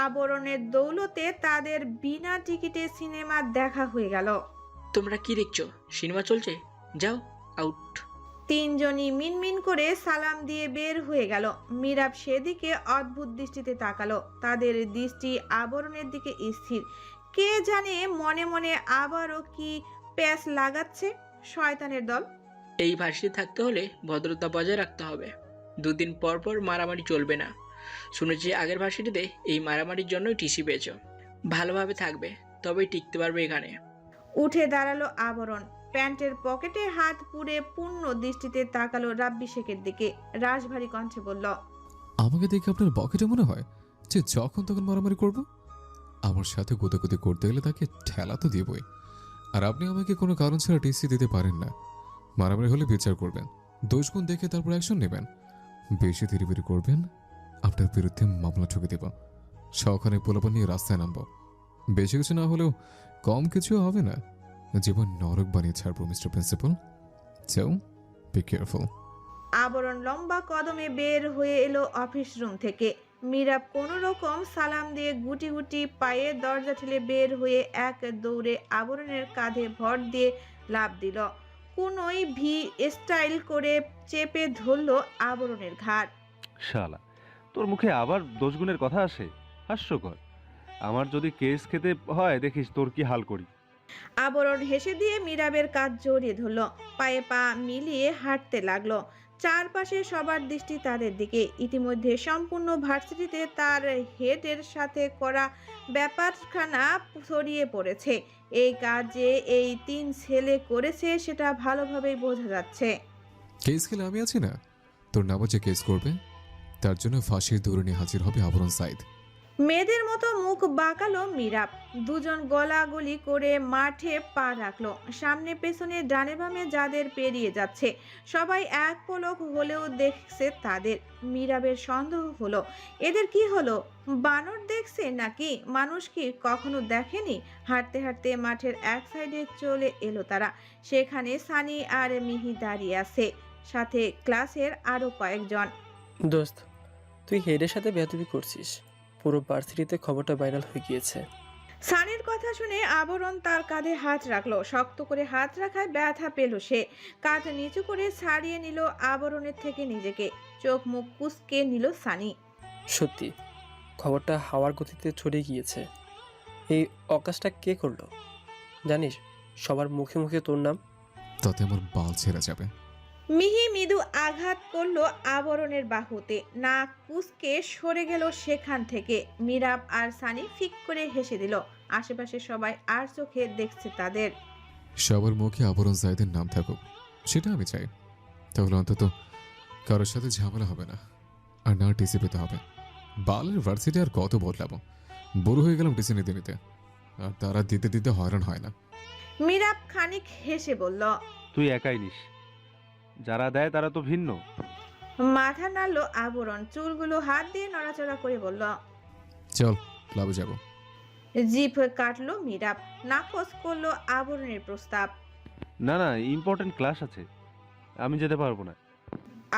আবরণের দৌলতে তাদের বিনা টিকিটে সিনেমা দেখা হয়ে গেল। তোমরা কি দেখছো? সিনেমা চলছে, যাও আউট। তিনজনই মিনমিন করে সালাম দিয়ে বের হয়ে গেল। মীরাব সেদিকে অদ্ভুত দৃষ্টিতে তাকালো। তাদের দৃষ্টি আবরণের দিকে স্থির। কে জানে মনে মনে আবারও কি প্যাচ লাগাচ্ছে শয়তানের দল। এই ভার্সিটি থাকতে হলে ভদ্রতা বজায় রাখতে হবে। দুদিন পর পর মারামারি চলবে না। শুনেছি আগের ভার্সিটিতে এই মারামারির জন্যই টিসি পেয়েছো। ভালোভাবে থাকবে, তবেই টিকতে পারবে এখানে। উঠে দাঁড়ালো আবরণ। প্যান্টের পকেটে হাত পুরে পূর্ণ দৃষ্টিতে তাকালো রাব্বি শেখের দিকে। রাশভারী কণ্ঠে বলল, আমাকে দেখে আপনার বকেটে মনে হয় যে যখন তখন মারামারি করব? আমার সাথে গোদাগুদি করতে গেলে তাকে ঠেলা তো দিবই। আর আপনি আমাকে কোনো কারণ ছাড়া টিসি দিতে পারেন না। মারামারি হলে বিচার করবেন, দোষগুণ দেখে তারপর অ্যাকশন নেবেন। বেশি ধীরে করবেন, আপনার বিরুদ্ধে মামলা ঠুকে দেব। সখানে পোলাপান নিয়ে রাস্তায় নামবো। বেশি কিছু না হলেও কম কিছু হবে না। জীবন নরক বানিয়ে ছাড়বো mister principal. So be careful. আবরণ লম্বা কদমে বের হয়ে এলো অফিস রুম থেকে। মীরাব কোনো রকম সালাম দিয়ে গুটি গুটি পায়ে দরজা ঠেলে বের হয়ে এক দৌড়ে আবরণের কাঁধে ভর দিয়ে লাফ দিল। কোনোই ভি স্টাইল করে চেপে ধরলো আবরণের ঘাড়। শালা, তোর মুখে আবার দোষগুণের কথা আসে? হাস্যকর। আমার যদি কেস খেতে হয় দেখিস তোর কি হাল করি। আবরণ হেসে দিয়ে মীরাবের কাঁধ জড়িয়ে ধরলো। পায়ে পা মিলিয়ে হাঁটতে লাগলো। চারপাশে সবার দৃষ্টি তাদের দিকে। ইতিমধ্যে সম্পূর্ণ ভার্সিটিতে তার হেডের সাথে করা ব্যাপারখানা ছড়িয়ে পড়েছে। এই কাজ যে এই তিন ছেলে করেছে সেটা ভালোভাবেই বোঝা যাচ্ছে। কেস খেলে আমি আছি না? তোর নামে যে কেস করবে তার জন্য ফাঁসির দৌড়ে নিয়ে হাজির হবে আবরণ জাহিদ। মেয়েদের মতো মুখ বাঁকালো মীরাব। দুজন গলাগলি করে মাঠে পা রাখলো। সামনে পেছনে ডানে বামে যাদের পেরিয়ে যাচ্ছে সবাই এক পলক হলেও দেখছে তাদের। মীরাবের সন্দেহ হলো, এদের কি হলো? বানর দেখছে নাকি মানুষ কি কখনো দেখেনি? হাঁটতে হাঁটতে মাঠের এক সাইডে চলে এলো তারা। সেখানে সানি আর মিহি দাঁড়িয়ে আছে, সাথে ক্লাসের আরো কয়েকজন। দোস্ত, তুই হেডের সাথে বেয়াদবি করছিস। পুরো ভার্সিটিতে খবরটা ভাইরাল হয়ে গিয়েছে। সানির কথা শুনে আবরণ তার কাঁধে হাত রাখলো। শক্ত করে হাত রাখায় ব্যথা পেল সে। কাঁধ নিচু করে ছাড়িয়ে নিল আবরণের থেকে নিজেকে। চোখ মুখ কুঁচকে নিল সানি। সত্যি খবরটা হাওয়ার গতিতে ছড়িয়ে গিয়েছে। এই অকাজটা কে করলো জানিস? সবার মুখে মুখে তোর নাম। তাতে আমার বাল ছেড়ে যাবে। মিহি মৃদু আঘাত করলো আবরণের বাহুতে, নাক কুঁচকে সরে গেল সেখান থেকে। মিরাব আর সানি ফিক করে হেসে দিল। আশেপাশে সবাই আর চোখে দেখছে তাদের। সবার মুখে আবরণ জাহিদের নাম থাকুক, সেটা আমি চাই। তাহলে অন্তত কারোর সাথে ঝামেলা হবে না, আর না টিসি পেতে হবে। বালের ভার্সিটি আর কত বদলাবো, বড় হয়ে গেলাম টিসি নিতে নিতে, আর তারা দিতে দিতে হয়রান হয় না। মিরাব খানিক হেসে বলল। তুই একাই নিস, যারা দেয় তারা তো ভিন্ন। মাথা নাড়লো আবরণ, চুলগুলো হাত দিয়ে নড়াচড়া করে বলল। চল ক্লাবে যাব। জিভ কাটলো মিরাব, নাকচ করলো আবরণের প্রস্তাব। না না, ইম্পর্টেন্ট ক্লাস আছে, আমি যেতে পারবো না।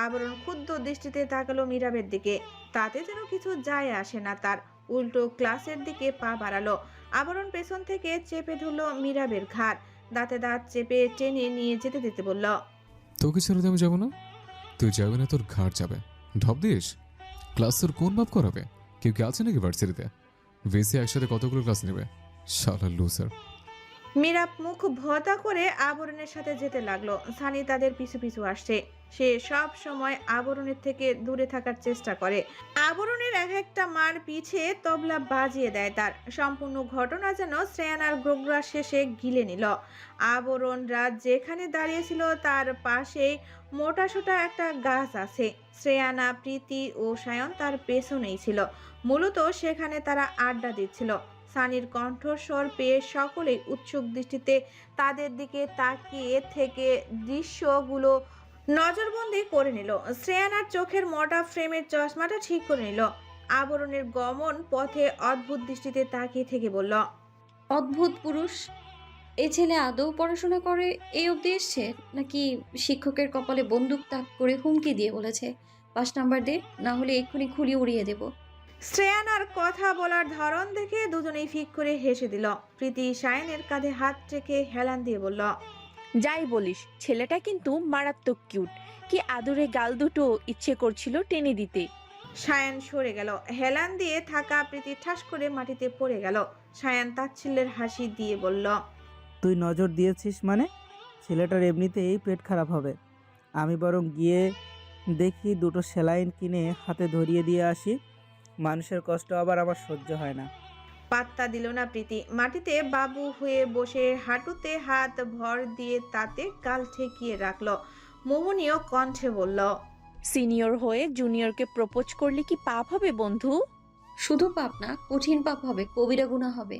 আবরণ ক্ষুব্ধ দৃষ্টিতে তাকালো মিরাবের দিকে, তাতে যেন কিছু যায় আসে না তার। উল্টো ক্লাসের দিকে পা বাড়ালো। আবরণ পেছন থেকে চেপে ধরলো মিরাবের ঘাড়, দাঁতে দাঁত চেপে টেনে নিয়ে যেতে দিতে বলল। তোকে ছেড়ে দিয়ে আমি যাবো না। তুই যাবে না, তোর ঘাট যাবে। ঢপ দিস। ক্লাস তোর কোন বাপ করাবে? কেউ কি আছে নাকি ভার্সিটিতে? ভিসি একসাথে কতগুলো ক্লাস নেবে? শালা লুজার। মিরাব মুখ ভোঁতা করে আবরণের সাথে যেতে লাগলো। সানি তাদের পিছু পিছু আসছে। সে সব সময় আবরণের থেকে দূরে থাকার চেষ্টা করে। আবরণের এক একটা মার পিছে তবলা বাজিয়ে দেয় তার। সম্পূর্ণ ঘটনা যেন শ্রেয়ানার গ্রগ্রাস শেষে গিলে নিল। আবরণ রাত যেখানে দাঁড়িয়েছিল তার পাশেই মোটাসোটা একটা গাছ আছে। শ্রেয়ানা, প্রীতি ও সায়ন তার পেছনেই ছিল। মূলত সেখানে তারা আড্ডা দিচ্ছিল। সানির কণ্ঠস্বর পেয়ে সকলেই উৎসুক দৃষ্টিতে তাদের দিকে তাকিয়ে থেকে দৃশ্যগুলো নজরবন্দি করে নিল। শ্রেয়ানার চোখের মোটা ফ্রেমের চশমাটা ঠিক করে নিল। আবরণের গমন পথে অদ্ভুত দৃষ্টিতে তাকিয়ে থেকে বলল। অদ্ভুত পুরুষ। এই ছেলে আদৌ পড়াশোনা করে এই অবধি এসছে, নাকি শিক্ষকের কপালে বন্দুক তাক করে হুমকি দিয়ে বলেছে 5 নাম্বার দে, না হলে এক্ষুনি খুলি উড়িয়ে দেব। শ্রেয়ানার কথা বলার ধরন দেখে দুজনেই ফিক করে হেসে দিল। প্রীতি সায়নের কাঁধে হাত রেখে হেলান দিয়ে বলল। যাই বলিস, ছেলেটা কিন্তু মারাত্মক কিউট। কি আদুরে গাল দুটো ইচ্ছে করছিল টেনে দিতে। সায়ান সরে গেল। হেলান দিয়ে থাকা প্রীতি ঠাস করে মাটিতে পড়ে গেল। সায়ান তাচ্ছিল্যের হাসি দিয়ে বলল। তুই নজর দিয়েছিস মানে? ছেলেটার এমনিতেই পেট খারাপ হবে। আমি বরং গিয়ে দেখি দুটো সেলাইন কিনে হাতে ধরিয়ে দিয়ে আসি। মানুষের কষ্ট আবার আমার সহ্য হয় না। পাত্তা দিল না প্রীতি। মাটিতে বাবু হয়ে বসে হাঁটুতে হাত ভর দিয়ে তাতে গাল ঠেকিয়ে রাখলো। মোহনীয় কণ্ঠে বলল। সিনিয়র হয়ে জুনিয়রকে প্রপোজ করলে কি পাপ হবে বন্ধু? শুধু পাপ না, কঠিন পাপ হবে, কবিরা গুনাহ হবে।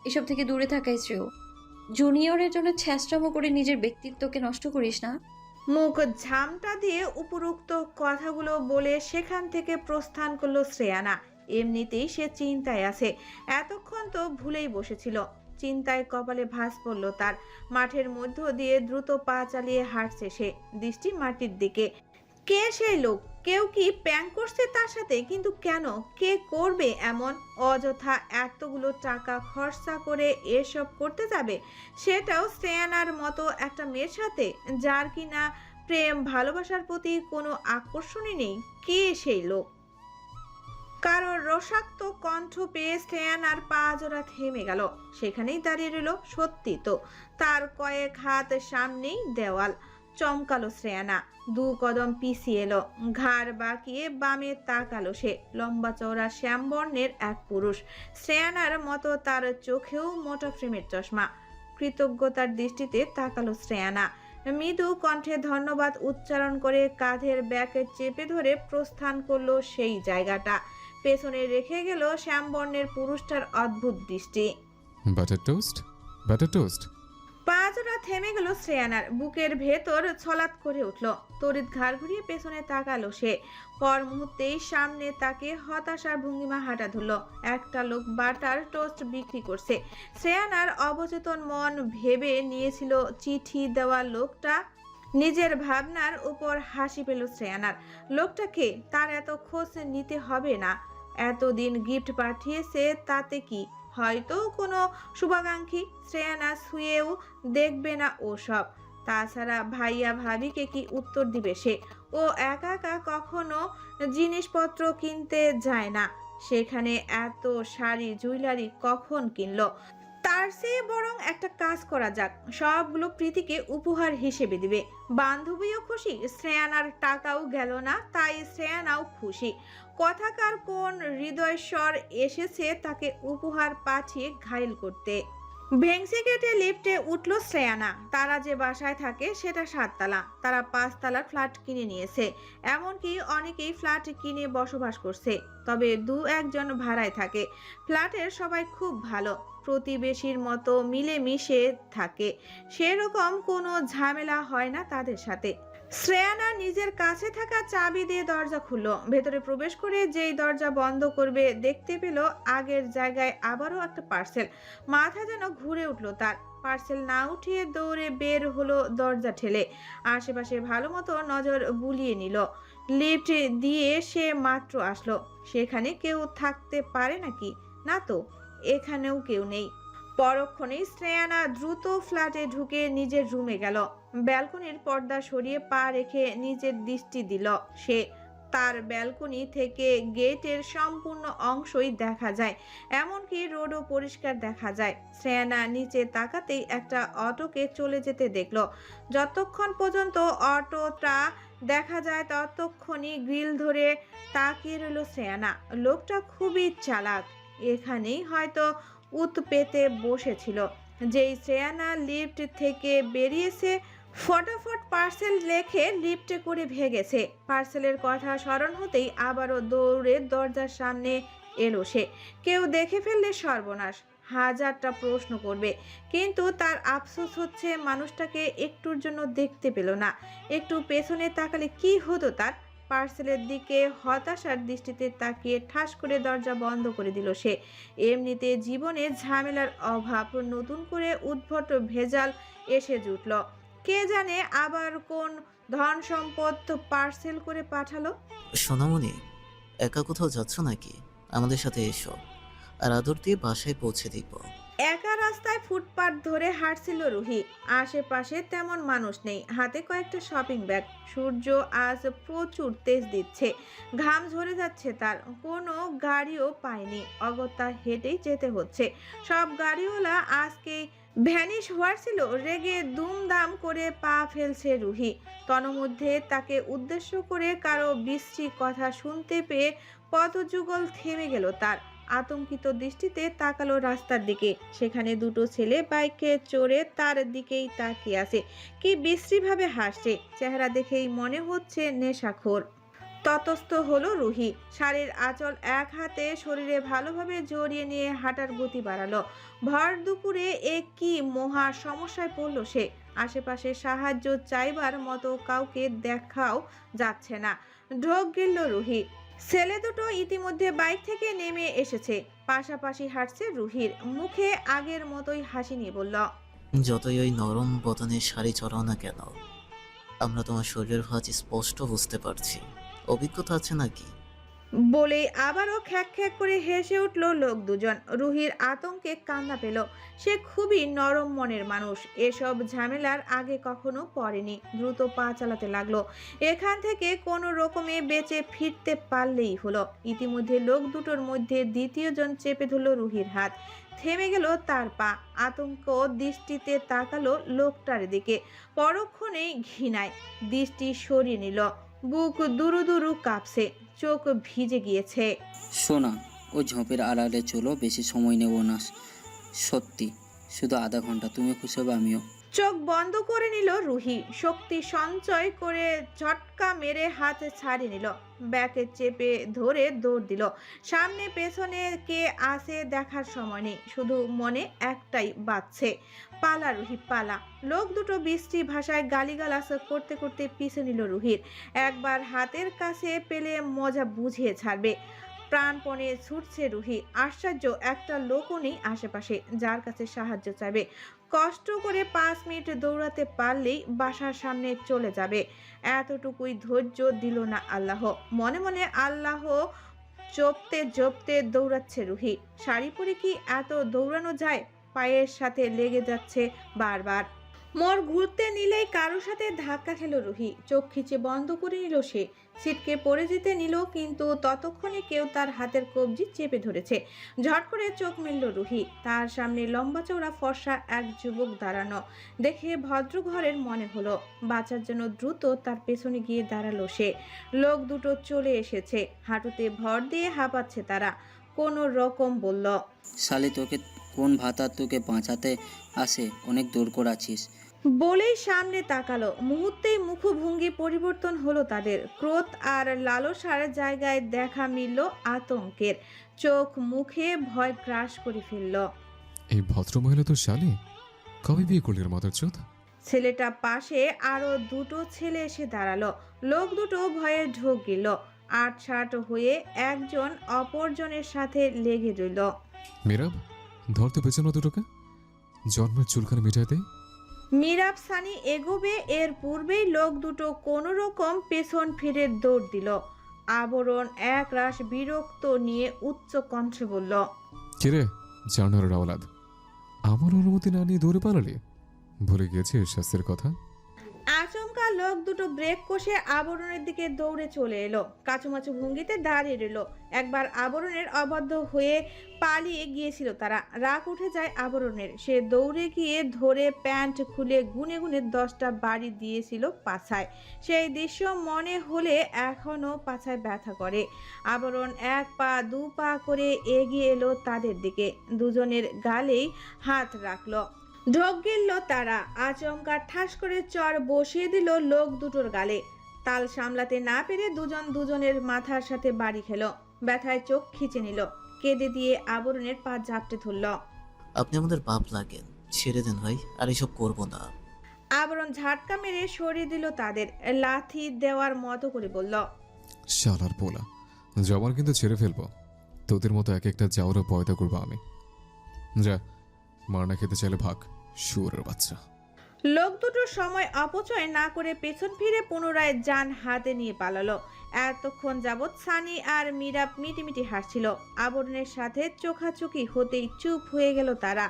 এসব থেকে দূরে থাকাই শ্রেয়। জুনিয়রের জন্য ছ্যাঁচড়ামো করে নিজের ব্যক্তিত্বকে নষ্ট করিস না। মুখ ঝামটা দিয়ে উপরোক্ত কথাগুলো বলে সেখান থেকে প্রস্থান করলো শ্রেয়ানা। এমনিতেই সে চিন্তায় আছে। এতক্ষণ তো ভুলেই বসেছিল। চিন্তায় কপালে ভাঁজ পড়ল তার। মাঠের মধ্য দিয়ে দ্রুত পা চালিয়ে হাঁটছে সে, দৃষ্টি মাটির দিকে। কে সেই লোক? কেউ কি প্যাং করছে তার সাথে? কিন্তু কেন? কে করবে এমন? অযথা এতগুলো টাকা খরচা করে এসব করতে যাবে, সেটাও শ্রেয়ানার মতো একটা মেয়ের সাথে, যার কিনা প্রেম ভালোবাসার প্রতি কোনো আকর্ষণই নেই। কে সেই লোক? কারোর রসাক্ত কণ্ঠ পেয়ে শ্রেয়ানার পা জোড়া থেমে গেল। সেখানেই দাঁড়িয়ে রইল। সত্যি তো, তার কয়েক হাত সামনেই দেওয়াল। চমকালো শ্রেয়ানা, 2 কদম পিছিয়ে এলো। ঘাড় বাঁকিয়ে বামে তাকালো সে। লম্বা চওড়া শ্যামবর্ণের এক পুরুষ। শ্রেয়ানার মতো তার চোখেও মোটা ফ্রেমের চশমা। কৃতজ্ঞতার দৃষ্টিতে তাকালো শ্রেয়ানা। মৃদু কণ্ঠে ধন্যবাদ উচ্চারণ করে কাঁধের ব্যাগে চেপে ধরে প্রস্থান করলো সেই জায়গাটা। পেছনে রেখে গেল শ্যামবর্ণের পুরুষটার অদ্ভুত দৃষ্টি। Butter toast, butter toast. পা জোড়া থেমে গেল শ্রেয়ানার। বুকের ভেতর ছলাৎ করে উঠল। তড়িৎ ঘাড় ঘুরিয়ে পেছনে তাকালো সে। পর মুহূর্তেই সামনে তাকে হতাশার ভঙ্গিমা হাঁটা ধরল। একটা লোক বাটার টোস্ট বিক্রি করছে। শ্রেয়ানার অবচেতন মন ভেবে নিয়েছিল চিঠি দেওয়া লোকটা। নিজের ভাবনার উপর হাসি পেল শ্রেয়ানার। লোকটাকে তার এত খোঁজ নিতে হবে না। এতদিন গিফট পাঠিয়েছে, তাতে কি? হয়তো কোনো শুভাকাঙ্ক্ষী। শ্রেয়ানা শুয়েও দেখবে না ও সব। তাছাড়া ভাইয়া ভাবিকে কি উত্তর দিবে সে? ও একা একা কখনো জিনিসপত্র কিনতে যায় না। সেখানে এত শাড়ি জুয়েলারি কখন কিনলো? তা তার চেয়ে বরং একটা কাজ করা যাক, সবগুলো প্রীতিকে উপহার হিসেবে দিবে। বান্ধবীও খুশি, শ্রেয়ানার টাকাও গেল না, তাই শ্রেয়ানাও খুশি। কথাকার কোন হৃদয়স্বর এসেছে তাকে উপহার পাঠিয়ে ঘায়েল করতে। ভেংসি গেটে লিফটে উঠল শ্রেয়ানা। তারা যে বাসায় থাকে সেটা 7 তলা, তারা 5 তলার ফ্ল্যাট কিনে নিয়েছে। এমনকি অনেকেই ফ্ল্যাট কিনে বসবাস করছে, তবে 2-1 জন ভাড়ায় থাকে। ফ্ল্যাটের সবাই খুব ভালো, প্রতিবেশীর মতো মিলেমিশে থাকে, সেরকম কোনো ঝামেলা হয় না তাদের সাথে। শ্রেয়ানা নিজের কাছে থাকা চাবি দিয়ে দরজা খুলল। ভেতরে প্রবেশ করে যেই দরজা বন্ধ করবে দেখতে পেল আগের জায়গায় আবারও একটা পার্সেল। মাথা যেন ঘুরে উঠল তার। পার্সেল না উঠিয়ে দৌড়ে বের হলো দরজা ঠেলে। আশেপাশে ভালো মতো নজর বুলিয়ে নিল। লিফট দিয়ে সে মাত্র আসলো, সেখানে কেউ থাকতে পারে নাকি? না তো, এখানেও কেউ নেই। পরক্ষণেই শ্রেয়ানা দ্রুত ফ্ল্যাটে ঢুকে নিজের রুমে গেল। ব্যালকনির পর্দা সরিয়ে পা রেখে নিজের দৃষ্টি দিল সে। তার ব্যালকনি থেকে গেটের সম্পূর্ণ অংশই দেখা যায়, এমনকি রোডও পরিষ্কার দেখা যায়। শ্রেয়ানা নিচে তাকাতেই একটা অটোকে চলে যেতে দেখল। যতক্ষণ পর্যন্ত অটোটা দেখা যায় ততক্ষণই গ্রিল ধরে তাকিয়ে রইল শ্রেয়ানা। লোকটা খুবই চালাক, এখানেই হয়তো উত পেতে বসেছিল। যেই শ্রেয়ানা লিফট থেকে বেরিয়েছে, ফটাফট পার্সেল রেখে লিফটে করে ভেগেছে। পার্সেলের কথা স্মরণ হতেই আবারও দৌড়ে দরজার সামনে এলো সে। কেউ দেখে ফেললে সর্বনাশ, হাজারটা প্রশ্ন করবে। কিন্তু তার আফসোস হচ্ছে মানুষটাকে একটুর জন্য দেখতে পেল না। একটু পেছনে তাকালে কি হতো তার? পার্সেলের দিকে হতাশার দৃষ্টিতে তাকিয়ে ঠাস করে দরজা বন্ধ করে দিল সে। এমনিতে জীবনে ঝামেলার অভাব, নতুন করে উদ্ভট ভেজাল এসে জুটল। কে জানে আবার কোন ধন সম্পদ পার্সেল করে পাঠালো। সোনামণি, একা কোথাও যাচ্ছ নাকি? আমাদের সাথে এসো, আর আদর দিয়ে বাসায় পৌঁছে দিব। একা রাস্তায় ফুটপাত ধরে হাঁটছিল রুহি। আশেপাশে তেমন মানুষ নেই, হাতে কয়েকটা শপিং ব্যাগ। সূর্য আজ প্রচুর তেজ দিচ্ছে, ঘাম ঝরে যাচ্ছে তার। কোনো গাড়িও পায়নি, অগত্যা হেঁটেই যেতে হচ্ছে। সব গাড়িওয়ালা আজকে ভ্যানিশ হওয়ার ছিল। রেগে দুমদাম করে পা ফেলছে রুহি। তন্মধ্যে তাকে উদ্দেশ্য করে কারো বিশ্রী কথা শুনতে পেয়ে পদযুগল থেমে গেল তার। আতঙ্কিত দৃষ্টিতে তাকালো রাস্তার দিকে। সেখানে 2টো ছেলে বাইকে চড়ে তার দিকেই তাকিয়ে আছে। কি বিশ্রীভাবে হাসছে, চেহারা দেখেই মনে হচ্ছে নেশাখোর। ততস্থ হলো রুহি। শাড়ির আঁচল এক হাতে শরীরে ভালোভাবে জড়িয়ে নিয়ে হাঁটার গতি বাড়ালো। ভর দুপুরে কি মহা সমস্যায় পড়ল সে। আশেপাশে সাহায্য চাইবার মতো কাউকে দেখাও যাচ্ছে না। ঢোক গিলল রুহি। ছেলে দুটো ইতিমধ্যে বাইক থেকে নেমে এসেছে, পাশাপাশি হাঁটছে রুহির। মুখে আগের মতোই হাসি নিয়ে বলল, যতই ওই নরম বদনে শাড়ি চড়াও না কেন, আমরা তোমার শরীরের ভাঁজ স্পষ্ট বুঝতে পারছি। অভিজ্ঞতা আছে নাকি? বলে আবারও খ্যাক খ্যাক করে হেসে উঠল লোক দুজন। রুহির আতঙ্কে কান্না পেল। সে খুবই নরম মনের মানুষ, এসব ঝামেলার আগে কখনো পড়েনি। দ্রুত পা চালাতে লাগলো। এখান থেকে কোনো রকমে বেঁচে ফিরতে পারলেই হলো। ইতিমধ্যে লোক দুটোর মধ্যে দ্বিতীয়জন চেপে ধরল রুহির হাত। থেমে গেল তার পা। আতঙ্ক দৃষ্টিতে তাকালো লোকটার দিকে। পরক্ষণেই ঘৃণায় দৃষ্টি সরিয়ে নিল। বুক দুরু দুরু কাঁপছে, চোখ ভিজে গিয়েছে। শোনা, ও ঝোপের আড়ালে চলো, বেশি সময় নেব না। সত্যি, শুধু আধা ঘন্টা, তুমি খুশি হবে, আমিও। চোখ বন্ধ করে নিল রুহি। শক্তি সঞ্চয় করে ঝটকা মেরে হাত ছাড়িয়ে নিল। ব্যাকে চেপে ধরে দৌড় দিল। সামনে পেছনে কে আসে দেখার সময় নেই, শুধু মনে একটাই বাজছে, পালা রুহি পালা। লোক দুটো বিশ্রী ভাষায় গালিগালাজ করতে করতে পিছু নিল রুহির। একবার হাতের কাছে পেলে মজা বুঝিয়ে ছাড়বে। প্রাণপণে ছুটছে রুহি। আশ্চর্য, একটা লোকও নেই আশেপাশে যার কাছে সাহায্য চাইবে। কষ্ট করে 5 মিনিট দৌড়াতে পারলেই বাসার সামনে চলে যাবে। এতটুকুই ধৈর্য দিল না আল্লাহ। মনে মনে আল্লাহ জপতে জপতে দৌড়াচ্ছে রুহি। শাড়ি পরে কি এত দৌড়ানো যায়? পায়ের সাথে লেগে যাচ্ছে বারবার। মোড় ঘুরতে নিলেই কারোর সাথে ধাক্কা খেল রুহি। চোখ খিচে বন্ধ করে নিল সে। ছিটকে পড়ে যেতে নিল, কিন্তু ততক্ষণে কেউ তার হাতের কবজি চেপে ধরেছে। ঝট করে চোখ মেলল রুহি। তার সামনে লম্বা চওড়া ফর্সা এক যুবক দাঁড়ানো দেখে ভদ্র ঘরের মনে হলো। বাঁচার জন্য দ্রুত তার পেছনে গিয়ে দাঁড়ালো সে। লোক দুটো চলে এসেছে, হাঁটুতে ভর দিয়ে হাঁপাচ্ছে তারা। কোনো রকম বলল, শালি তোকে কোন ভাতা তোকে বাঁচাতে আসে, অনেক দূর করাছিস। বলেই সামনে তাকালো। মুহূর্তেই মুখভঙ্গি পরিবর্তন হলো তাদের। ক্রোধ আর লালসার জায়গায় দেখা মিলল আতঙ্কের। চোখ মুখে ভয় গ্রাস করে ফেলল। এই ভদ্রমহিলা তো শালি, কবে বিয়ে করলি এর মাথার চোদ? ছেলেটা পাশে আরো দুটো ছেলে এসে দাঁড়ালো। লোক দুটো ভয়ে ঢোক গেল। আটসাট হয়ে একজন অপরজনের সাথে লেগে রইল। মিরাব, ধরতে পেছনে দুটোকে, জন্মের চুলখানে মিটাই দেয়। মিরাব সানি এগোবে এর পূর্বেই লোক দুটো কোনো রকম পেছন ফিরে দৌড় দিল। আবরণ এক রাশ বিরক্ত নিয়ে উচ্চ কণ্ঠে বলল, কিরে জানার আওলাদ, আমার অনুমতি না নিয়ে দৌড়ে পালালি? ভুলে গিয়েছিস শাস্তির কথা? আচমকা লোক দুটো ব্রেক কষে আবরণের দিকে দৌড়ে চলে এলো। কাচুমাচু ভঙ্গিতে দাঁড়িয়ে রইল। একবার আবরণের অবাধ্য হয়ে পালিয়ে গিয়েছিল তারা। রাগ উঠে যায় আবরণের। সে দৌড়ে গিয়ে ধরে প্যান্ট খুলে গুনে গুনে 10টা বাড়ি দিয়েছিল পাছায়। সেই দৃশ্য মনে হলে এখনো পাছায় ব্যথা করে। আবরণ 1 পা 2 পা করে এগিয়ে এলো তাদের দিকে। দুজনের গালেই হাত রাখলো। ঢোক গিলল তারা। আচমকা ঠাস করে চর বসিয়ে দিল লোক দুটোর গালে। তাল সামলাতে না পেরে দুজন দুজনের মাথার সাথে বাড়ি খেলো। ব্যথায় চোখ খিচে নিল। কেঁদে দিয়ে আবরণের পা জাপটে ধরল। আপনি আমাদের বাপ লাগেন, ছেড়ে দেন ভাই, আর এসব করবো না। আবরণ ঝাটকা মেরে সরিয়ে দিল তাদের। লাথি দেওয়ার মতো করে বলল, শালার পোলা, জবান কিন্তু ছেড়ে ফেলবো। তোদের মতো এক একটা যাওয়ারও পয়দা করবো আমি। যা, মারনা খেতে চাইলে ভাগ, শুয়োরের বাচ্চা। লোক দুটোর সময় অপচয় না করে পেছন ফিরে পুনরায় যান হাতে নিয়ে পালালো। এতক্ষণ যাবৎ সানি আর মিরাব মিটিমিটি হাসছিল। আবরণের সাথে চোখাচোখি হতেই চুপ হয়ে গেল তারা।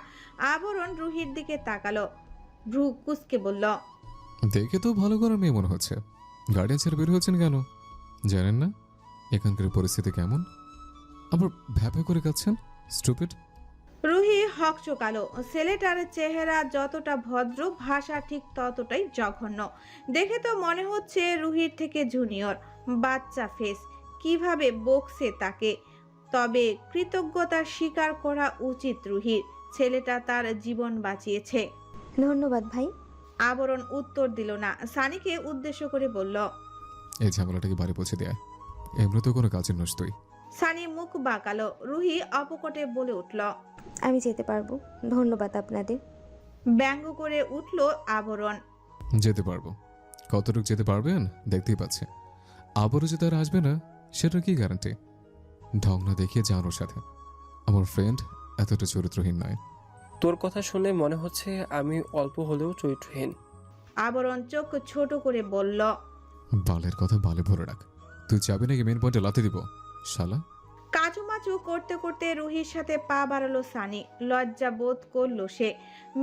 আবরণ রুহির দিকে তাকালো। ভ্রু কুঁচকে বলল, দেখে তো ভালো করার মেয়ে মনে হচ্ছে। গার্ডেন ছেড়ে বের হয়েছেন কেন? জানেন না এখানকার পরিস্থিতি কেমন? আবার ভ্যাপা করে কাচ্ছেন, স্টুপিড। রুহি হক চোকালো। ছেলেটার চেহারা যতটা ভদ্র, ভাষা ঠিক ততটাই জঘন্য। দেখে তো মনে হচ্ছে রুহির থেকে জুনিয়র। বাচ্চা ফেস, কিভাবে বকছে তাকে। তবে কৃতজ্ঞতা স্বীকার করা উচিত রুহির। ছেলেটা তার জীবন বাঁচিয়েছে। ধন্যবাদ ভাই। আবরণ উত্তর দিল না। সানিকে উদ্দেশ্য করে বলল, এই ঝামেলাটাকে বাড়ি পৌঁছে দেয়, এমনি তো কোনো কাজের নস তুই। সানি মুখ বাঁকালো। রুহি অপকটে বলে উঠল, আমি যেতে পারবো, ধন্যবাদ আপনাদের। ব্যঙ্গ করে উঠল আবরণ। যেতে পারবো? কতটুকু যেতে পারবেন দেখতেই পাচ্ছে। আবারও যে তারা আসবে না সেটা কি গ্যারান্টি? ঢং না দেখিয়ে যান ওর সাথে। আমার ফ্রেন্ড এতটা চরিত্রহীন নয়। তোর কথা শুনে মনে হচ্ছে আমি অল্প হলেও চরিত্রহীন। আবরণ চোখ ছোট করে বলল, বালের কথা বালে ভরে রাখ। তুই যাবি নাকি মেন পয়েন্টে লাথি দিব শালা? কাচুমাচু করতে করতে রুহির সাথে পা বাড়ালো সানি। লজ্জা বোধ করলো সে।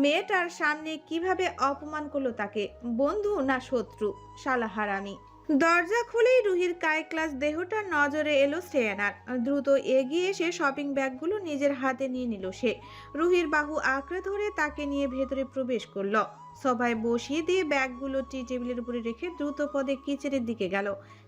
মেয়েটার সামনে কিভাবে অপমান করলো তাকে। বন্ধু না শত্রু? শালা হারামি। দরজা খুলেই রুহির কায় ক্লাস দেহটা নজরে এলো শ্রেয়ানার। দ্রুত এগিয়ে এসে শপিং ব্যাগগুলো নিজের হাতে নিয়ে নিল সে। রুহির বাহু আঁকড়ে ধরে তাকে নিয়ে ভেতরে প্রবেশ করলো। সবাই বসিয়ে দিয়ে ব্যাগগুলো টি টেবিলের উপরে রেখে দ্রুত পদে কিচেনের দিকে গেল।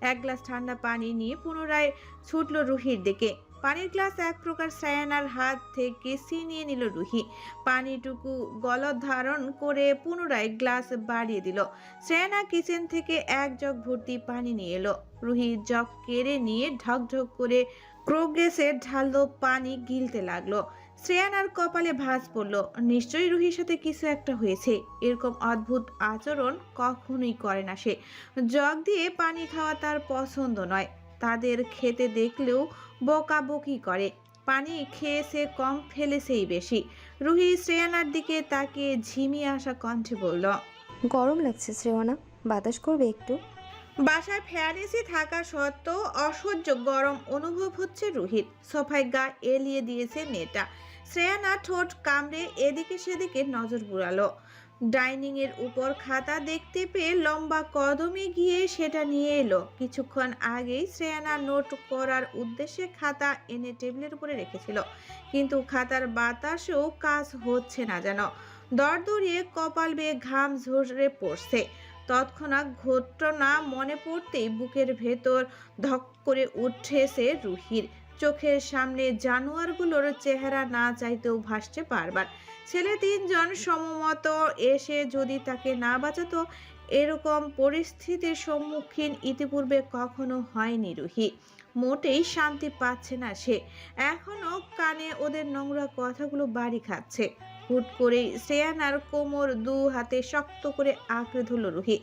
1 গ্লাস ঠান্ডা পানি নিয়ে পুনরায় ছুটল রুহির দিকে। পানির গ্লাস এক প্রকার শ্রেয়ানার হাত থেকে ছিনিয়ে নিল রুহি। পানিটুকু গলদ ধারণ করে পুনরায় গ্লাস বাড়িয়ে দিল। শ্রেয়ানা কিচেন থেকে 1 জগ ভর্তি পানি নিয়ে এলো। রুহি জগ কেড়ে নিয়ে ঢকঢক করে প্রোগ্রেসে ঢাললো, পানি গিলতে লাগলো। শ্রেয়ানার কপালে ভাঁজ পড়ল। নিশ্চয়ই রুহির সাথে কিছু একটা হয়েছে। এরকম অদ্ভুত আচরণ কখনোই করে না সে। জগ দিয়ে পানি খাওয়া তার পছন্দ নয়। তাদের খেতে দেখলেও বকাবকি করে। পানি খেয়ে সে কম, ফেলেছেই বেশি। রুহি শ্রেয়ানার দিকে তাকিয়ে ঝিমিয়ে আসা কণ্ঠে বলল, গরম লাগছে শ্রেয়না, বাতাস করবে একটু? বাসায় ফ্যান এসি থাকা সত্ত্বেও অসহ্য গরম অনুভব হচ্ছে রুহির। সোফায় গা এলিয়ে দিয়েছে মেয়েটা। শ্রেয়ানা ঠোঁট কামড়ে এদিকে সেদিকে নজর বুলালো। ডাইনিং এর উপর খাতা দেখতে পেয়ে লম্বা কদমে গিয়ে সেটা নিয়ে এলো। কিছুক্ষণ আগেই শ্রেয়ানা নোট করার উদ্দেশ্যে খাতা এনে টেবিলের উপরে রেখেছিল, কিন্তু খাতার বাতাসেও কাজ হচ্ছে না যেন। দরদরিয়ে কপাল বেয়ে ঘাম ঝরে পড়ছে। তৎক্ষণাৎ ঘটনা মনে পড়তেই বুকের ভেতর ধক করে উঠেছে রুহির। চোখের সামনে জানোয়ারগুলোর চেহারা না চাইতেও ভাসছে বারবার। ছেলে তিনজন সমমত এসে যদি তাকে না বাঁচাতো। এরকম পরিস্থিতির সম্মুখীন ইতিপূর্বে কখনো হয়নি রুহি। মোটেই শান্তি পাচ্ছে না সে। এখনো কানে ওদের নোংরা কথাগুলো বাড়ি খাচ্ছে। হুট করেই শ্রেয়ানার কোমর দু হাতে শক্ত করে আঁকড়ে ধরল রুহি।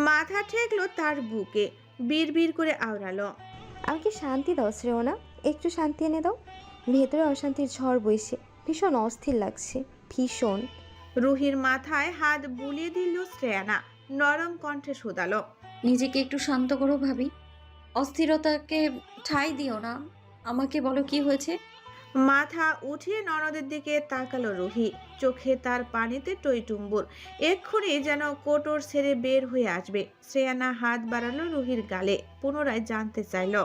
মাথা ঠেকলো তার বুকে, বিড়বিড় করে আওড়ালো, আমাকে শান্তি দাও শ্রেয়না, একটু শান্তি এনে দাও। ভেতরে অশান্তির ঝড় বইছে, ভীষণ অস্থির লাগছে, ভীষণ। রুহির মাথায় হাত বুলিয়ে দিল শ্রেয়ানা, নরম কণ্ঠে শোধালো, নিজেকে একটু শান্ত করো ভাবি, অস্থিরতাকে ঠাঁই দিও না। আমাকে বলো কি হয়েছে। মাথা উঠিয়ে ননদের দিকে তাকালো রুহি। চোখে তার পানিতে টইটুম্বুর, এক্ষুনি যেন কোটর ছেড়ে বের হয়ে আসবে। শ্রেয়ানা হাত বাড়ালো রুহির গালে, পুনরায় জানতে চাইল,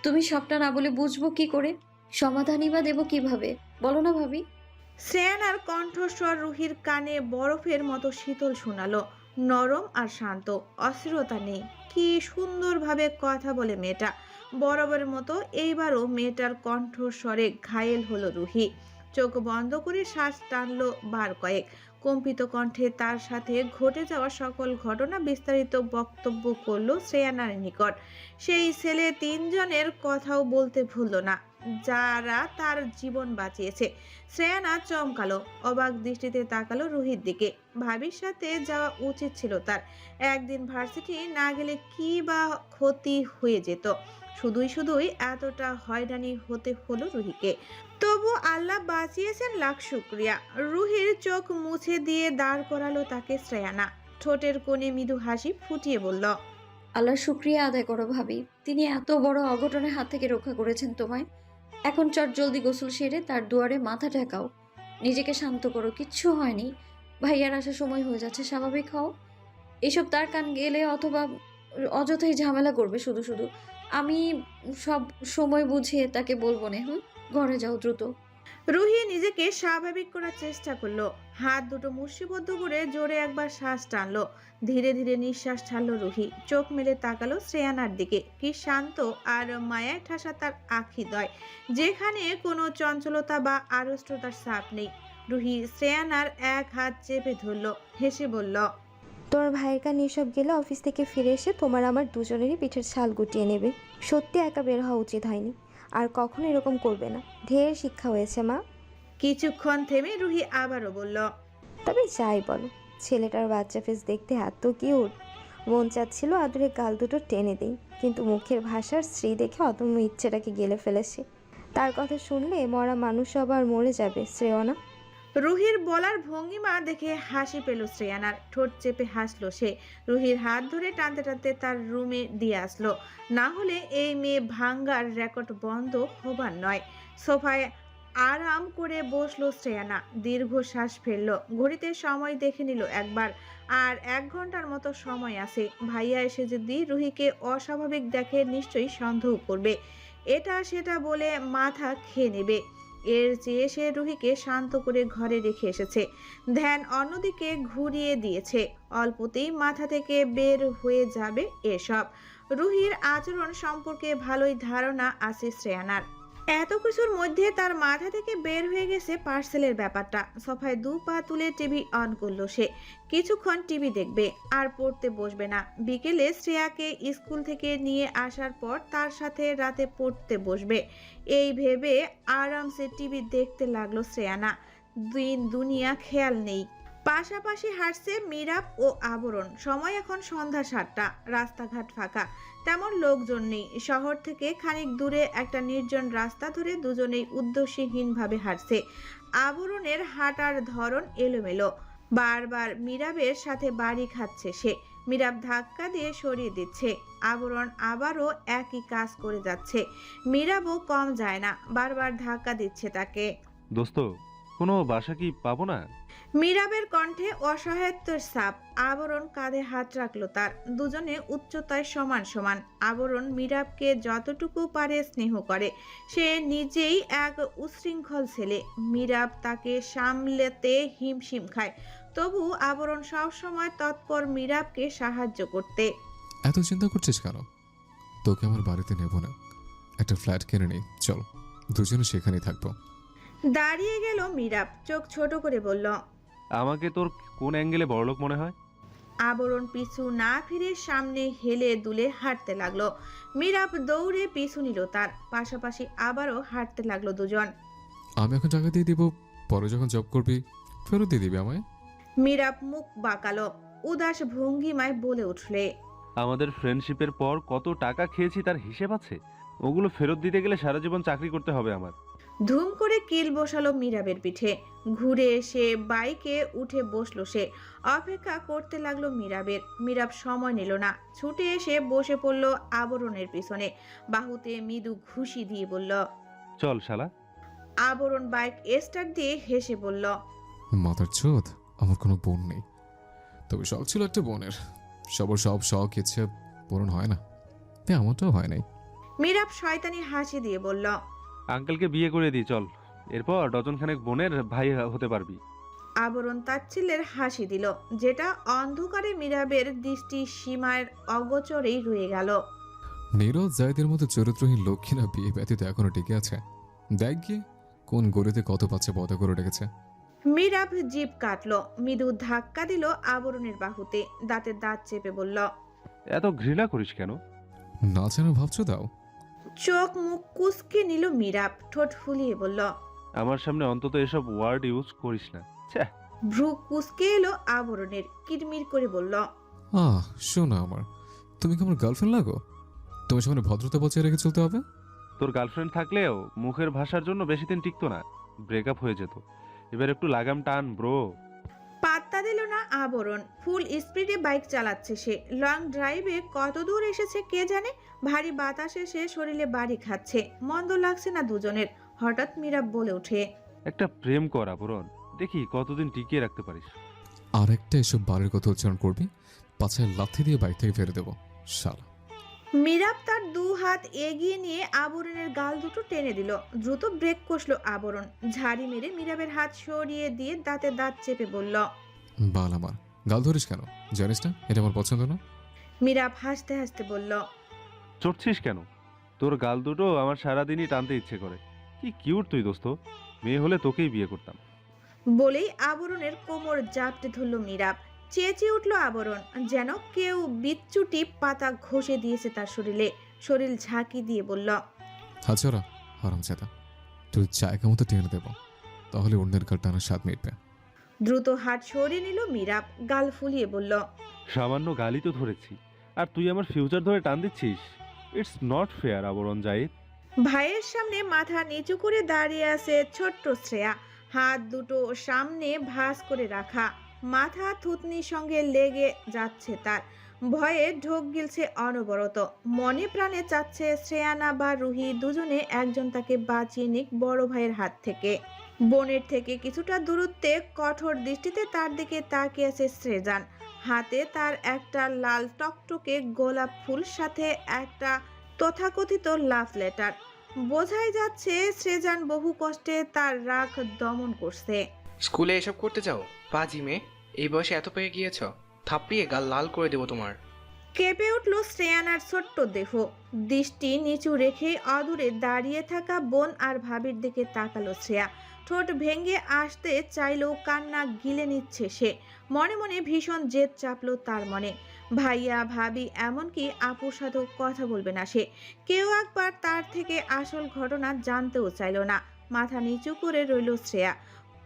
তুমি সবটা না বলে বুঝবো কি করে? সমাধানই বা দেবো কিভাবে? বলো না ভাবি। শ্রেয়ানার কণ্ঠস্বর রুহির কানে বরফের মতো শীতল শোনালো, নরম আর শান্ত, অস্থিরতা নেই। কি সুন্দরভাবে কথা বলে মেয়েটা। বরাবরের মতো এইবারও মেয়েটার কণ্ঠস্বরে ঘায়েল হলো রুহি। চোখ বন্ধ করে শ্বাস টানলো বার কয়েক। কম্পিত কণ্ঠে তার সাথে ঘটে যাওয়া সকল ঘটনা বিস্তারিত বক্তব্য করলো শ্রেয়ানার নিকট। সেই ছেলে তিনজনের কথাও বলতে ভুলল না, যারা তার জীবন বাঁচিয়েছে। শ্রেয়ানা চমকালো, অবাক দৃষ্টিতে তাকালো রুহির দিকে। ভাবির সাথে যাওয়া উচিত ছিল তার। একদিন ভার্সিটি না গেলে কি বা ক্ষতি হয়ে যেত? শুধুই এতটা হয়রানি হতে হলো রুহিকে। তবু আল্লাহ বাঁচিয়েছেন, লাখ শুক্রিয়া। রুহির চোখ মুছে দিয়ে দাঁড় করালো তাকে শ্রেয়ানা। ঠোঁটের কোণে মৃদু হাসি ফুটিয়ে বলল, আল্লাহর শুকরিয়া আদায় করো ভাবি, তিনি এত বড় অঘটনের হাত থেকে রক্ষা করেছেন তোমায়। এখন চট জলদি গোসল সেরে তার দুয়ারে মাথা ঠেকাও, নিজেকে শান্ত করো, কিচ্ছু হয়নি। ভাইয়ার আসার সময় হয়ে যাচ্ছে, স্বাভাবিক হও। এসব তার কান গেলে অথবা অযথাই ঝামেলা করবে শুধু শুধু। আমি সব সময় বুঝিয়ে তাকে বলবো না। ঘরে যাও দ্রুত। রুহি নিজেকে স্বাভাবিক করার চেষ্টা করলো। হাত দুটো মুষ্টিবদ্ধ করে জোরে একবার শ্বাস টানলো। ধীরে ধীরে নিঃশ্বাস ছাড়লো রুহি। চোখ মেলে তাকালো শ্রেয়ানার দিকে। কি শান্ত আর মায়ায় ঠাসা তার আখিদ্বয়, যেখানে কোনো চঞ্চলতা বা আড়ষ্টতার ছাপ নেই। রুহি শ্রেয়ানার এক হাত চেপে ধরলো, হেসে বলল, তোমার ভাইয়ের কান এসব গেলে অফিস থেকে ফিরে এসে তোমার আমার দুজনেরই পিঠের ছাল গুটিয়ে নেবে। সত্যি একা বের হওয়া উচিত হয়নি, আর কখনো এরকম করবে না। ঢের শিক্ষা হয়েছে মা। কিছুক্ষণ থেমে রুহি আবারও বলল, তবে যাই বলো, ছেলেটার বাচ্চা ফেস দেখতে এত কিউট, মন চাচ্ছিল আদুরে গাল দুটো টেনে দেই, কিন্তু মুখের ভাষার স্ত্রী দেখে অদম্য ইচ্ছেটাকে গেলে ফেলেছে। তার কথা শুনলে মরা মানুষ আবার মরে যাবে শ্রেয়না। রুহির বলার ভঙ্গিমা দেখে হাসি পেল শ্রেয়ানার। ঠোঁট চেপে হাসলো সে। রুহির হাত ধরে টানতে টানতে তার রুমে দিয়ে আসলো। না হলে এই মেয়ে ভাঙ্গার রেকর্ড বন্ধ হবার নয়। সোফায় আরাম করে বসলো শ্রেয়ানা, দীর্ঘশ্বাস ফেললো। ঘড়িতে সময় দেখে নিল একবার। আর 1 ঘন্টার মতো সময় আছে। ভাইয়া এসে যদি রুহিকে অস্বাভাবিক দেখে নিশ্চয়ই সন্দেহ করবে, এটা সেটা বলে মাথা খেয়ে নেবে। এর চেয়ে সে রুহিকে শান্ত করে ঘরে রেখে এসেছে। ধ্যান অন্যদিকে ঘুরিয়ে দিয়েছে। অল্পতেই মাথা থেকে বের হয়ে যাবে এসব। রুহির আচরণ সম্পর্কে ভালোই ধারণা আছে শ্রেয়ানার। এত কিছুর মধ্যে তার মাথা থেকে বের হয়ে গেছে পার্সেলের ব্যাপারটা। সোফায় 2 পা তুলে টিভি অন করলো সে। কিছুক্ষণ টিভি দেখবে, আর পড়তে বসবে না। বিকেলে শ্রেয়াকে স্কুল থেকে নিয়ে আসার পর তার সাথে রাতে পড়তে বসবে, এই ভেবে আরামসে টিভি দেখতে লাগলো শ্রেয়ানা। দিন দুনিয়া খেয়াল নেই। পাশাপাশি হাঁটছে মিরাব ও আবরণ। সময় এখন সন্ধ্যা 7টা। রাস্তাঘাট ফাঁকা, তেমন লোকজন নেই। শহর থেকে খানিক দূরে একটা নির্জন রাস্তা ধরে দুজনেই উদ্দেশ্যহীনভাবে হাঁটছে। আবরণের হাঁটার ধরন এলোমেলো। বারবার মিরাবের সাথে বাড়ি খাচ্ছে সে। মিরাব ধাক্কা দিয়ে সরিয়ে দিচ্ছে। আবরণ আবারও একই কাজ করে যাচ্ছে। মিরাবও কম যায় না, বারবার ধাক্কা দিচ্ছে তাকে। দোস্ত, কোনো বাসা কি পাবো না? মীরাবের কণ্ঠে অসহায়ত্বের ছাপ। আবরণ কাঁধে হাত রাখলো তার। দুজনে উচ্চতায় সমান সমান। আবরণ মীরাবকে যতটুকু পারে স্নেহ করে। সে নিজেই এক উচ্ছৃঙ্খল ছেলে। মীরাব তাকে সামলাতে হিমশিম খায়। তবু আবরণ সবসময় তৎপর মীরাবকে সাহায্য করতে। এত চিন্তা করছিস কেন? তোকে আমার বাড়িতে নেব না, একটা ফ্ল্যাট কিনে নেই, চল দুজনে সেখানেই থাকবো। দাঁড়িয়ে গেল মীরাব, চোখ ছোট করে বলল। আমাকে তোর কোন অ্যাঙ্গেলে বড়লোক মনে হয়? আবরণ পিছু না ফিরে সামনে হেলে দুলে হাঁটতে লাগলো। মীরাব দৌড়ে পিছু নিল তার। পাশাপাশি আবারও হাঁটতে লাগলো দুজন। আমি এখন টাকা দিয়ে দিব, পরে যখন জব করবি ফেরত দিয়ে দিবি আমায়। মীরাব মুখ বাঁকালো, উদাস ভঙ্গিমায় বলে উঠলে। আমাদের ফ্রেন্ডশিপের পর কত টাকা খেয়েছি তার হিসেব আছে? ওগুলো ফেরত দিতে গেলে সারা জীবন চাকরি করতে হবে আমার। ধুম করে কিল বসালো মীরাবের পিঠে। ঘুরে এসে বাইকে উঠে বসলো সে। অপেক্ষা করতে লাগলো মীরাবের। মীরাব সময় নিল না, ছুটে এসে বসে পড়ল আবরণের পিছনে। বাহুতে মৃদু ঘুষি দিয়ে বলল, চল শালা। আবরণ বাইক স্টার্ট দিয়ে হেসে বলল, মাথার চোদ, আমার কোনো বোন নেই, তবে শখ ছিল একটা বোনের। সবার সব শখ ইচ্ছে পূরণ হয় না, তাই আমারটাও হয় নাই। মীরাব শয়তানি হাসি দিয়ে বলল, আঙ্কেলকে বিয়ে করে দিই চল, এরপর ডজনখানেক বোনের ভাই হতে পারবি। আবরণ তাচ্ছিল্যের হাসি দিল, যেটা অন্ধকারে মীরাবের দৃষ্টি সীমার অগোচরেই রয়ে গেল। নীরজ জায়দের মতো চরিত্রহীন লক্ষ্মীরা বিয়ে ব্যতীত এখনো টিকে আছে। দেখ গিয়ে কোন গলিতে কত পাচ্ছে পদা করে রেখেছে। মীরাব জিভ কাটলো, মৃদু ধাক্কা দিল আবরণের বাহুতে। দাঁতের দাঁত চেপে বলল, এত ঘৃণা করিস কেন? না যেন ভাবছো দাও। চোখ মুখ কুঁচকে নিল মীরাব, ঠোঁট ফুলিয়ে বলল, আমার সামনে অন্তত এসব ওয়ার্ড ইউজ করিস না। ছ্যাঃ। ভ্রু কুঁচকে এলো আবরণের, কিরমির করে বলল, শোনো আমার, তুমি কি আমার গার্লফ্রেন্ড লাগো? তোমার সামনে ভদ্রতা বজায় রেখে চলতে হবে। তোর গার্লফ্রেন্ড থাকলেও মুখের ভাষার জন্য বেশি দিন টিকতো না, ব্রেকআপ হয়ে যেত। এবার একটু লাগাম টান ব্রো। পাত্তা দিল না আবরণ। ফুল স্পিডে বাইক চালাচ্ছে সে। লং ড্রাইভে কত দূর এসেছে কে জানে। ভারী বাতাসে সে শরীরে বাড়ি খাচ্ছে। মন্দ লাগছে না দুজনের। হঠাৎ মীরাব বলে ওঠে, একটা প্রেম কর আবরণ, দেখি কতদিন টিকিয়ে রাখতে পারিস। আর একটা এসব বারের কথা উচ্চারণ করবি, পাছায় লাথি দিয়ে বাইক থেকে ফেলে দেবো শালা। মীরাব তার দু হাত এগিয়ে নিয়ে আবরণের গাল দুটো টেনে দিল। দ্রুত ব্রেক কষল আবরণ। ঝাড়ি মেরে মীরাবের হাত সরিয়ে দিয়ে দাঁতে দাঁত চেপে বলল, বাল আমার, গাল ধরিস কেন? জানিস না এটা আমার পছন্দ না? মীরাব হাসতে হাসতে বলল, চড়ছিস কেন? তোর গাল দুটো আমার সারাদিনই টানতে ইচ্ছে করে। কি কিউট তুই দোস্ত, মেয়ে হলে তোকেই বিয়ে করতাম। বলেই আবরণের কোমর জাপটে ধরল মীরাব। চেঁচিয়ে উঠল আবরণ, যেন কেউ বিচ্যুটি পাতা ঘষে দিয়েছে তার শরীরে। শরীর ঝাঁকি দিয়ে বলল, হাজারা হারামজাদা, তুই জায়গা মতো টেনে দেবো, তাহলে অন্যের গাল টানার স্বাদ মিটবে। দ্রুত হাত সরিয়ে নিল মীরাব। গাল ফুলিয়ে বলল, সামান্য গালি তো ধরেছি, আর তুই আমার ফিউচার ধরে টান দিচ্ছিস। ইটস নট ফেয়ার আবরণ জায়েদ। ভাইয়ের সামনে মাথা নিচু করে দাঁড়িয়ে আছে ছোট্ট শ্রেয়া। হাত দুটো সামনে ভাঁজ করে রাখা। মাথা থুতনির সঙ্গে লেগে যাচ্ছে তার। ভয়ে ঢোক গিলছে অনবরত। মনে প্রাণে চাচ্ছে শ্রেয়ানা বা রুহি দুজনে একজন তাকে বাঁচিয়ে নিক বড় ভাইয়ের হাত থেকে। বোনের থেকে কিছুটা দূরত্বে কঠোর দৃষ্টিতে তার দিকে তাকিয়ে আছে শ্রেজান। হাতে তার একটা লাল টকটকে গোলাপ ফুল, সাথে একটা তথাকথিত লাভ লেটার। বোঝাই যাচ্ছে শ্রেজান বহু কষ্টে তার রাগ দমন করছে। স্কুলে এসব করতে যাও পাজি মেয়ে, এই বয়সে এত পেয়ে গিয়েছ, থাপড়িয়ে গাল লাল করে দেবো তোমার। কেঁপে উঠল শ্রেয়ানার ছোট্ট দেহ। দৃষ্টি নিচু রেখে অদূরে দাঁড়িয়ে থাকা বোন আর ভাবির দিকে তাকালো শ্রেয়া। ঠোঁট ভেঙে আসতে চাইলেও কান্না গিলে নিচ্ছে সে। মনে মনে ভীষণ জেদ চাপলো তার মনে। ভাইয়া ভাবি এমনকি আপুর সাথেও কথা বলবে না সে। কেউ একবার তার থেকে আসল ঘটনা জানতেও চাইল না। মাথা নিচু করে রইল শ্রেয়া।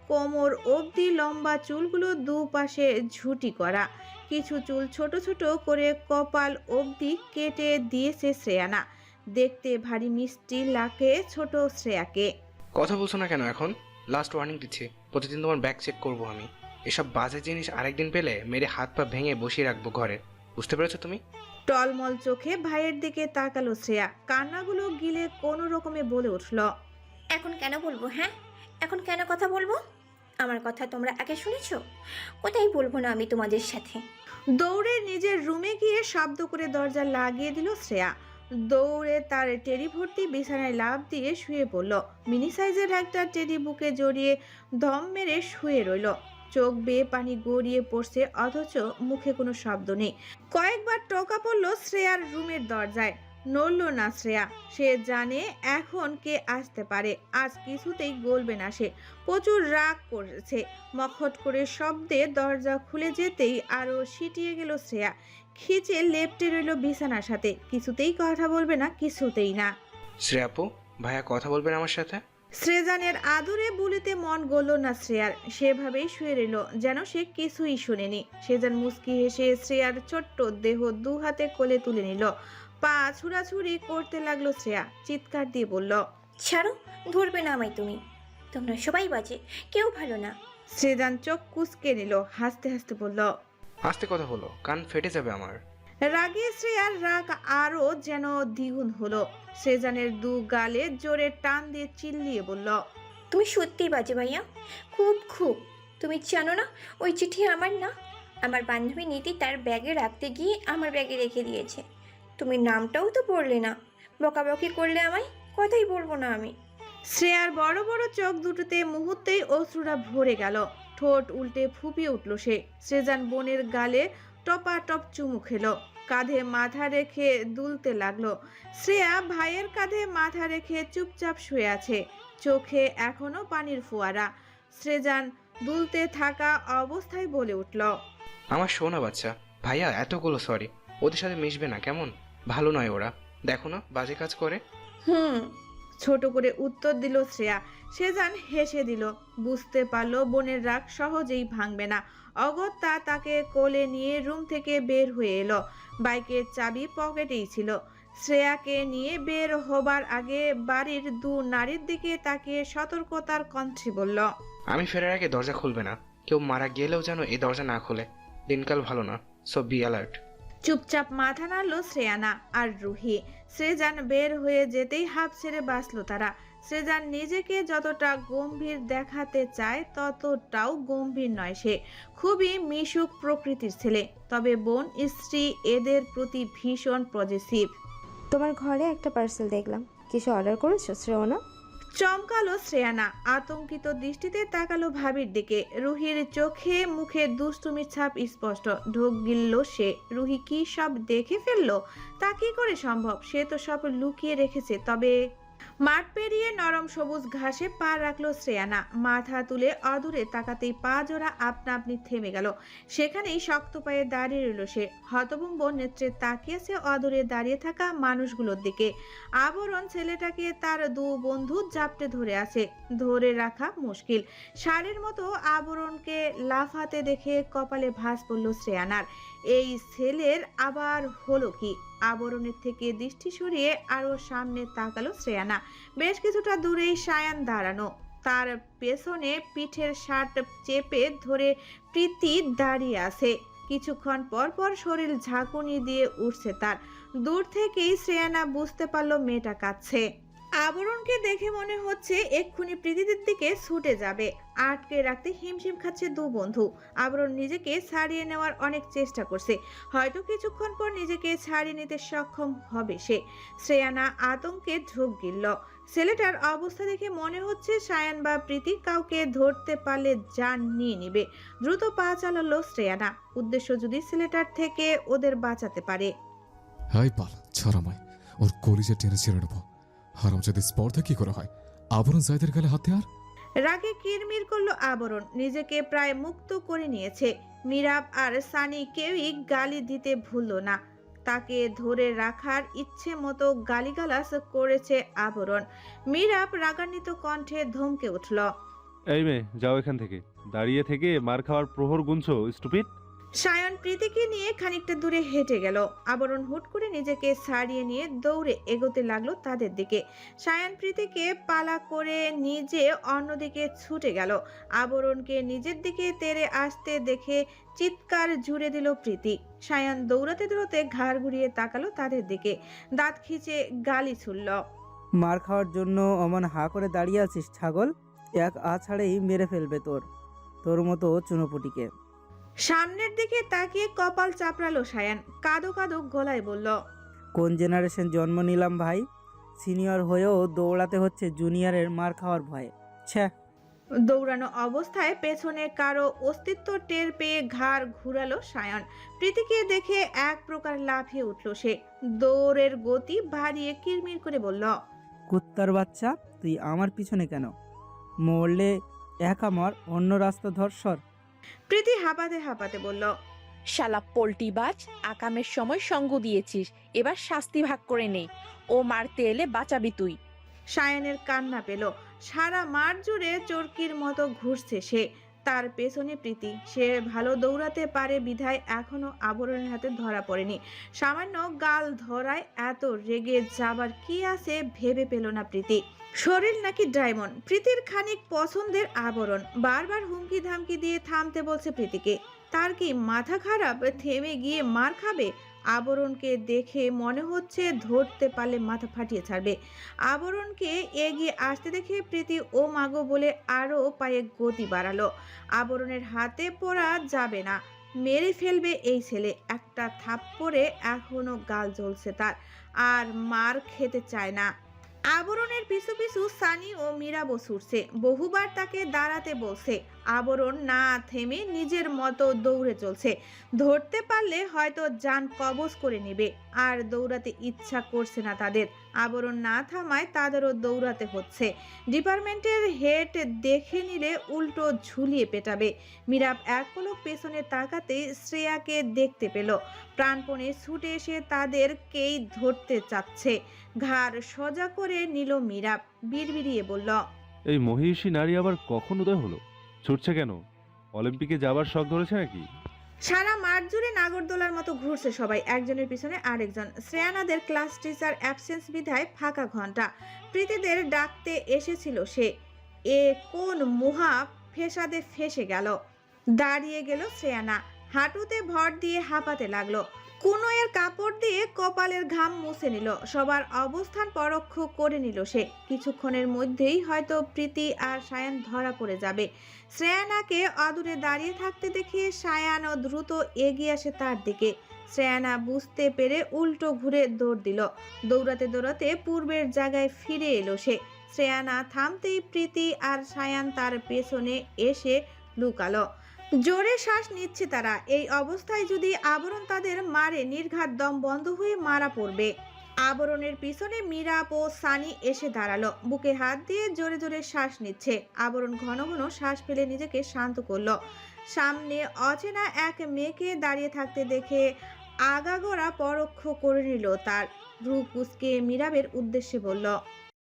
কোমর অবধি লম্বা চুলগুলো দুপাশে ঝুটি করা। কিছু চুল ছোট ছোট করে কপাল অবধি কেটে দিয়েছে শ্রেয়ানা। দেখতে ভারী মিষ্টি লাগে ছোট শ্রেয়াকে। কথা বলছো না কেন এখন? লাস্ট ওয়ার্নিং দিচ্ছি, প্রতিদিন তোমার ব্যাগ চেক করবো আমি। এসব বাজে জিনিস আরেকদিন পেলে মেরে হাত পা ভেঙে বসিয়ে রাখবো ঘরে, বুঝতে পেরেছো তুমি? টলমল চোখে ভাইয়ের দিকে তাকালো শ্রেয়া। কান্নাগুলো গিলে কোনো রকমে বলে উঠল, এখন কেন বলবো? হ্যাঁ, এখন কেন কথা বলবো? আমার কথা তোমরা আগে শুনেছো? কোথায় বলবো না আমি তোমাদের সাথে। দৌড়ে নিজের রুমে গিয়ে শব্দ করে দরজা লাগিয়ে দিল শ্রেয়া। দৌড়ে তার টেডি ভর্তি বিছানায় লাফ দিয়ে শুয়ে পড়ল। মিনি সাইজের একটা টেডি বুকে জড়িয়ে দম মেরে শুয়ে রইল। চোখ বেয়ে পানি গড়িয়ে পড়ছে, অথচ মুখে কোনো শব্দ নেই। কয়েকবার টোকা পড়ল শ্রেয়ার রুমের দরজায়, নড়ল না শ্রেয়া। সে জানে এখন কে আসতে পারে, আজ কিছুতেই গলবে না সে। প্রচুর রাগ করেছে। মখট করে শব্দে দরজা খুলে যেতেই আরো সিটিয়ে গেল শ্রেয়া। খিচে লেপ্টে রইল বিছানার সাথে। কিছুতেই কথা বলবে না, কিছুতেই না। শ্রেয়াপু, ভাইয়া কথা বলবেন আমার সাথে? শ্রেজানের আদুরে বুলিতে মন গলল না শ্রেয়ার। সেভাবেই শুয়ে রইল যেন সে কিছুই শুনেনি। সেজান মুস্কি হেসে শ্রেয়ার ছোট্ট দেহ দু হাতে কোলে তুলে নিল। পা ছুড়াছুড়ি করতে লাগলো শ্রেয়া। চিৎকার দিয়ে বলল, ছাড়ো, ধরবে না আমায় তুমি। তোমরা সবাই বাজে, কেউ ভালো না। শ্রেজান চোখ কুঁচকে নিল, হাসতে হাসতে বলল, আস্তে কথা বলো, কান ফেটে যাবে আমার। রাগে শ্রেয়ার রাগ আরো যেন দ্বিগুণ হলো। শ্রেজানের দু গালে জোরে টান দিয়ে চিল্লিয়ে বলল, তুমি সত্যি বাজে ভাইয়া, খুব খুব। তুমি জানো না ওই চিঠি আমার না? আমার বান্ধবী নীতি তার ব্যাগে রাখতে গিয়ে আমার ব্যাগে রেখে দিয়েছে। তুমি নামটাও তো পড়লে না, বকাবকি করলে আমায়। কথাই বলবো না আমি। শ্রেয়ার বড় বড় চোখ দুটোতে মুহূর্তেই অশ্রুরা ভরে গেল। ঠোঁট উল্টে ফুপিয়ে উঠল সে। শ্রেজান বোনের গালে টপাটপ চুমু খেলো, কাঁধে মাথা রেখে দুলতে লাগলো। শ্রেয়া ভাইয়ের কাঁধে মাথা রেখে চুপচাপ শুয়ে আছে, চোখে এখনো পানির ফোয়ারা। শ্রেজান দুলতে থাকা অবস্থায় বলে উঠল, আমার সোনা বাচ্চা, ভাইয়া এতগুলো সরি। ওদের সাথে মিশবে না কেমন? ভালো নয় ওরা, দেখো না বাজে কাজ করে। ছোট করে উত্তর দিল শ্রেয়া। শ্রেজান হেসে দিল। বুঝতে পারলো বোনের রাগ সহজেই ভাঙবে না। অগত্যা তাকে কোলে নিয়ে রুম থেকে বের হয়ে এলো। বাইকের চাবি পকেটেই ছিল। শ্রেয়াকে নিয়ে বের হবার আগে বাড়ির দু নারীর দিকে তাকিয়ে সতর্কতার কণ্ঠে বলল, আমি ফেরার আগে দরজা খুলবে না। কেউ মারা গেলেও যেন এই দরজা না খোলে। দিনকাল ভালো না, সো বি অ্যালার্ট। চুপচাপ মাথা নাড়ল শ্রেয়ানা আর রুহি। শ্রেজান বের হয়ে যেতেই হাঁপ ছেড়ে বাঁচল তারা। শ্রেজান নিজেকে যতটা গম্ভীর দেখাতে চায় ততটাও গম্ভীর নয় সে। খুবই মিশুক প্রকৃতির ছেলে, তবে বোন স্ত্রী এদের প্রতি ভীষণ পজিটিভ। তোমার ঘরে একটা পার্সেল দেখলাম, কিছু অর্ডার করেছো শ্রেয়না? চমকালো শ্রেয়ানা। আতঙ্কিত দৃষ্টিতে তাকালো ভাবির দিকে। রুহির চোখে মুখে দুষ্টুমির ছাপ স্পষ্ট। ঢোক গিলল সে। রুহি কি সব দেখে ফেললো? তা কি করে সম্ভব? সে তো সব লুকিয়ে রেখেছে। তবে মাঠ পেরিয়ে নরম সবুজ ঘাসে পা রাখলো শ্রেয়ানা। মাথা তুলে অদূরে তাকাতেই পা জোড়া আপনা আপনি থেমে গেল। সেখানেই শক্ত পায়ে দাঁড়িয়ে রইল সে। হতভম্ব নেত্রে তাকিয়েছে অদূরে দাঁড়িয়ে থাকা মানুষগুলোর দিকে। আবরণ ছেলেটাকে তার দু বন্ধু জাপটে ধরে আছে, ধরে রাখা মুশকিল। ষাঁড়ের মতো আবরণকে লাফাতে দেখে কপালে ভাঁজ পড়ল শ্রেয়ানার। এই ছেলের আবার হলো কি? আবরণের থেকে দৃষ্টি সরিয়ে আরো সামনে তাকালো শ্রেয়ানা। বেশ কিছুটা দূরেই সায়ান দাঁড়ানো। তার পেছনে পিঠের শার্ট চেপে ধরে প্রীতি দাঁড়িয়ে আছে। কিছুক্ষণ পর পর শরীর ঝাঁকুনি দিয়ে উঠছে তার। দূর থেকেই শ্রেয়ানা বুঝতে পারলো মেয়েটা কাঁদছে। আবরণকে দেখে মনে হচ্ছে এক্ষুনি প্রীতিদের দিকে ছুটে যাবে। আটকে রাখতে হিমশিম খাচ্ছে দু বন্ধু। আবরণ নিজেকে ছাড়িয়ে নেওয়ার অনেক চেষ্টা করছে। হয়তো কিছুক্ষণ পর নিজেকে ছাড়িয়ে নিতে সক্ষম হবে সে। শ্রেয়ানা আতঙ্কে ঢোক গিলল। ছেলেটার অবস্থা দেখে মনে হচ্ছে সায়ান বা প্রীতি কাউকে ধরতে পারলে জান নিয়ে নিবে। দ্রুত পা চালালো শ্রেয়ানা। উদ্দেশ্য যদি ছেলেটার থেকে ওদের বাঁচাতে পারে। হাই পাল, ছাড়ামায় ওর কলিজা টেনে ছেড়ে নেবো। হারাম যদি স্পর্ধা কি করে হয়? আবরণ জায়দের গালে হাতে আর রাগে কিরমির করলো আবরণ। নিজেকে প্রায় মুক্ত করে নিয়েছে। মিরাব আর সানি কেউই গালি দিতে ভুলল না। তাকে ধরে রাখার ইচ্ছে মতো গালিগালাজ করেছে আবরণ। মিরাব রাগান্বিত কণ্ঠে ধমকে উঠল, এই মেয়ে, যাও এখান থেকে। দাঁড়িয়ে থেকে মার খাওয়ার প্রহর গুনছো, স্টুপিড। সায়ন প্রীতিকে নিয়ে খানিকটা দূরে হেঁটে গেল। আবরণ হুট করে নিজেকে ছাড়িয়ে নিয়ে দৌড়ে এগোতে লাগলো তাদের দিকে। সায়ন প্রীতিকে পালা করে নিজে অন্যদিকে ছুটে গেল। আবরণকে নিজের দিকে তেড়ে আসতে দেখে চিৎকার জুড়ে দিল প্রীতি। সায়ন দৌড়াতে দৌড়াতে ঘাড় ঘুরিয়ে তাকালো তাদের দিকে, দাঁত খিচে গালি ছুড়ল, মার খাওয়ার জন্য অমন হা করে দাঁড়িয়ে আছিস ছাগল? এক ছাড়েই মেরে ফেলবে তোর। তোর মতো চুনোপুটিকে। সামনের দিকে তাকিয়ে কপাল চাপড়ালো সায়ান, কাঁদো কাঁদো গলায় বলল, কোন জেনারেশন জন্ম নিলাম ভাই, সিনিয়র হয়েও দৌড়াতে হচ্ছে জুনিয়রের মার খাওয়ার ভয়ে। ছ্যা। দৌড়ানো অবস্থায় পেছনে কারো অস্তিত্ব টের পেয়ে ঘাড় ঘুরালো সায়ন। প্রীতিকে দেখে এক প্রকার লাফিয়ে উঠল সে, দৌড়ের গতি বাড়িয়ে কিরমির করে বলল, কুত্তার বাচ্চা, তুই আমার পিছনে কেন? মরলে এক আমার, অন্য রাস্তা ধর্ষর। প্রীতি হাঁপাতে হাঁপাতে বলল, শালা পোল্টিবাজ, আকামের সময় সঙ্গ দিয়েছিস, এবার শাস্তি ভাগ করে নে। ও মারতে এলে বাঁচাবি তুই। সায়নের কান্না পেল, সারা মাঠ জুড়ে চরকির মতো ঘুরছে সে। তার পেছনে প্রীতি, সে ভালো দৌড়াতে পারে বিধায় এখনো আবরণের হাতে ধরা পড়েনি। সামান্য গাল ধরায় এত রেগে যাবার কি আছে ভেবে পেল না প্রীতি। শরীর নাকি ডায়মন্ড, প্রীতির খানিক পছন্দের আবরণ বারবার হুমকি ধামকি দিয়ে থামতে বলছে প্রীতিকে। তার কি মাথা খারাপ? থেমে গিয়ে মার খাবে? আবরণকে দেখে মনে হচ্ছে ধরতে পারলে মাথা ফাটিয়ে ছাড়বে। আবরণকে এগিয়ে আসতে দেখে প্রীতি ও মাগো বলে আরও পায়ে গতি বাড়ালো। আবরণের হাতে পড়া যাবে না, মেরে ফেলবে এই ছেলে। একটা থাপ্পড়ে এখনো গাল জ্বলছে তার, আর মার খেতে চায় না। আবরণের পিছু পিছু সানি ও মীরাবও ছুটছে, বহুবার তাকে দাঁড়াতে বলছে। আবরণ না থেমে নিজের মতো দৌড়ে চলছে। ধরতে পারলে হয়তো জান কবজ করে নেবে, আর দৌড়াতে ইচ্ছা করছে না তাদের। আবরণ না থামায় তাদেরও দৌড়াতে হচ্ছে। ডিপার্টমেন্টের হেড দেখে নিলে উল্টো ঝুলিয়ে পেটাবে। মীরাব এক পলক পেছনে তাকাতে শ্রেয়াকে দেখতে পেল, প্রাণপণে ছুটে এসে তাদেরকেই ধরতে চাচ্ছে। ঘাড় সোজা করে নিল মীরাব, বিড়বিড়িয়ে বলল, এই মহিষী নারী আবার কখন উদয় হলো? ছুটছে কেন? অলিম্পিকে যাবার শখ ধরেছে নাকি? সারা মাঠ জুড়ে নাগরদোলার মতো ঘুরছে সবাই, একজনের পিছনে আরেকজন। শ্রেয়ানাদের ক্লাস টিচার অ্যাবসেন্স বিধায় ফাঁকা ঘন্টা। প্রীতিদের ডাকতে এসেছিল সে, এ কোন মুহা ফেসাদে ফেসে গেল। দাঁড়িয়ে গেল শ্রেয়ানা, হাঁটুতে ভর দিয়ে হাঁপাতে লাগলো। কুনোয়ের কাপড় দিয়ে কপালের ঘাম মুছে নিল, সবার অবস্থান পরোক্ষ করে নিল সে। কিছুক্ষণের মধ্যেই হয়তো প্রীতি আর সায়ান ধরা পড়ে যাবে। শ্রেয়ানাকে অদূরে দাঁড়িয়ে থাকতে দেখে সায়ানও দ্রুত এগিয়ে আসে তার দিকে। শ্রেয়ানা বুঝতে পেরে উল্টো ঘুরে দৌড় দিল। দৌড়াতে দৌড়াতে পূর্বের জায়গায় ফিরে এলো সে। শ্রেয়ানা থামতেই প্রীতি আর সায়ান তার পেছনে এসে লুকালো। জোরে শ্বাস নিচ্ছে তারা। এই অবস্থায় যদি আবরণ তাদের মারে, নির্ঘাত দম বন্ধ হয়ে মারা পড়বে। আবরণের পিছনে মীরাপ ও সানি এসে দাঁড়ালো, বুকে হাত দিয়ে জোরে জোরে শ্বাস নিচ্ছে। আবরণ ঘন ঘন শ্বাস ফেলে নিজেকে শান্ত করলো। সামনে অচেনা এক মেয়েকে দাঁড়িয়ে থাকতে দেখে আগাগোড়া পরোক্ষ করে নিল তার। ভ্রু কুঁচকে মীরাবের উদ্দেশ্যে বলল,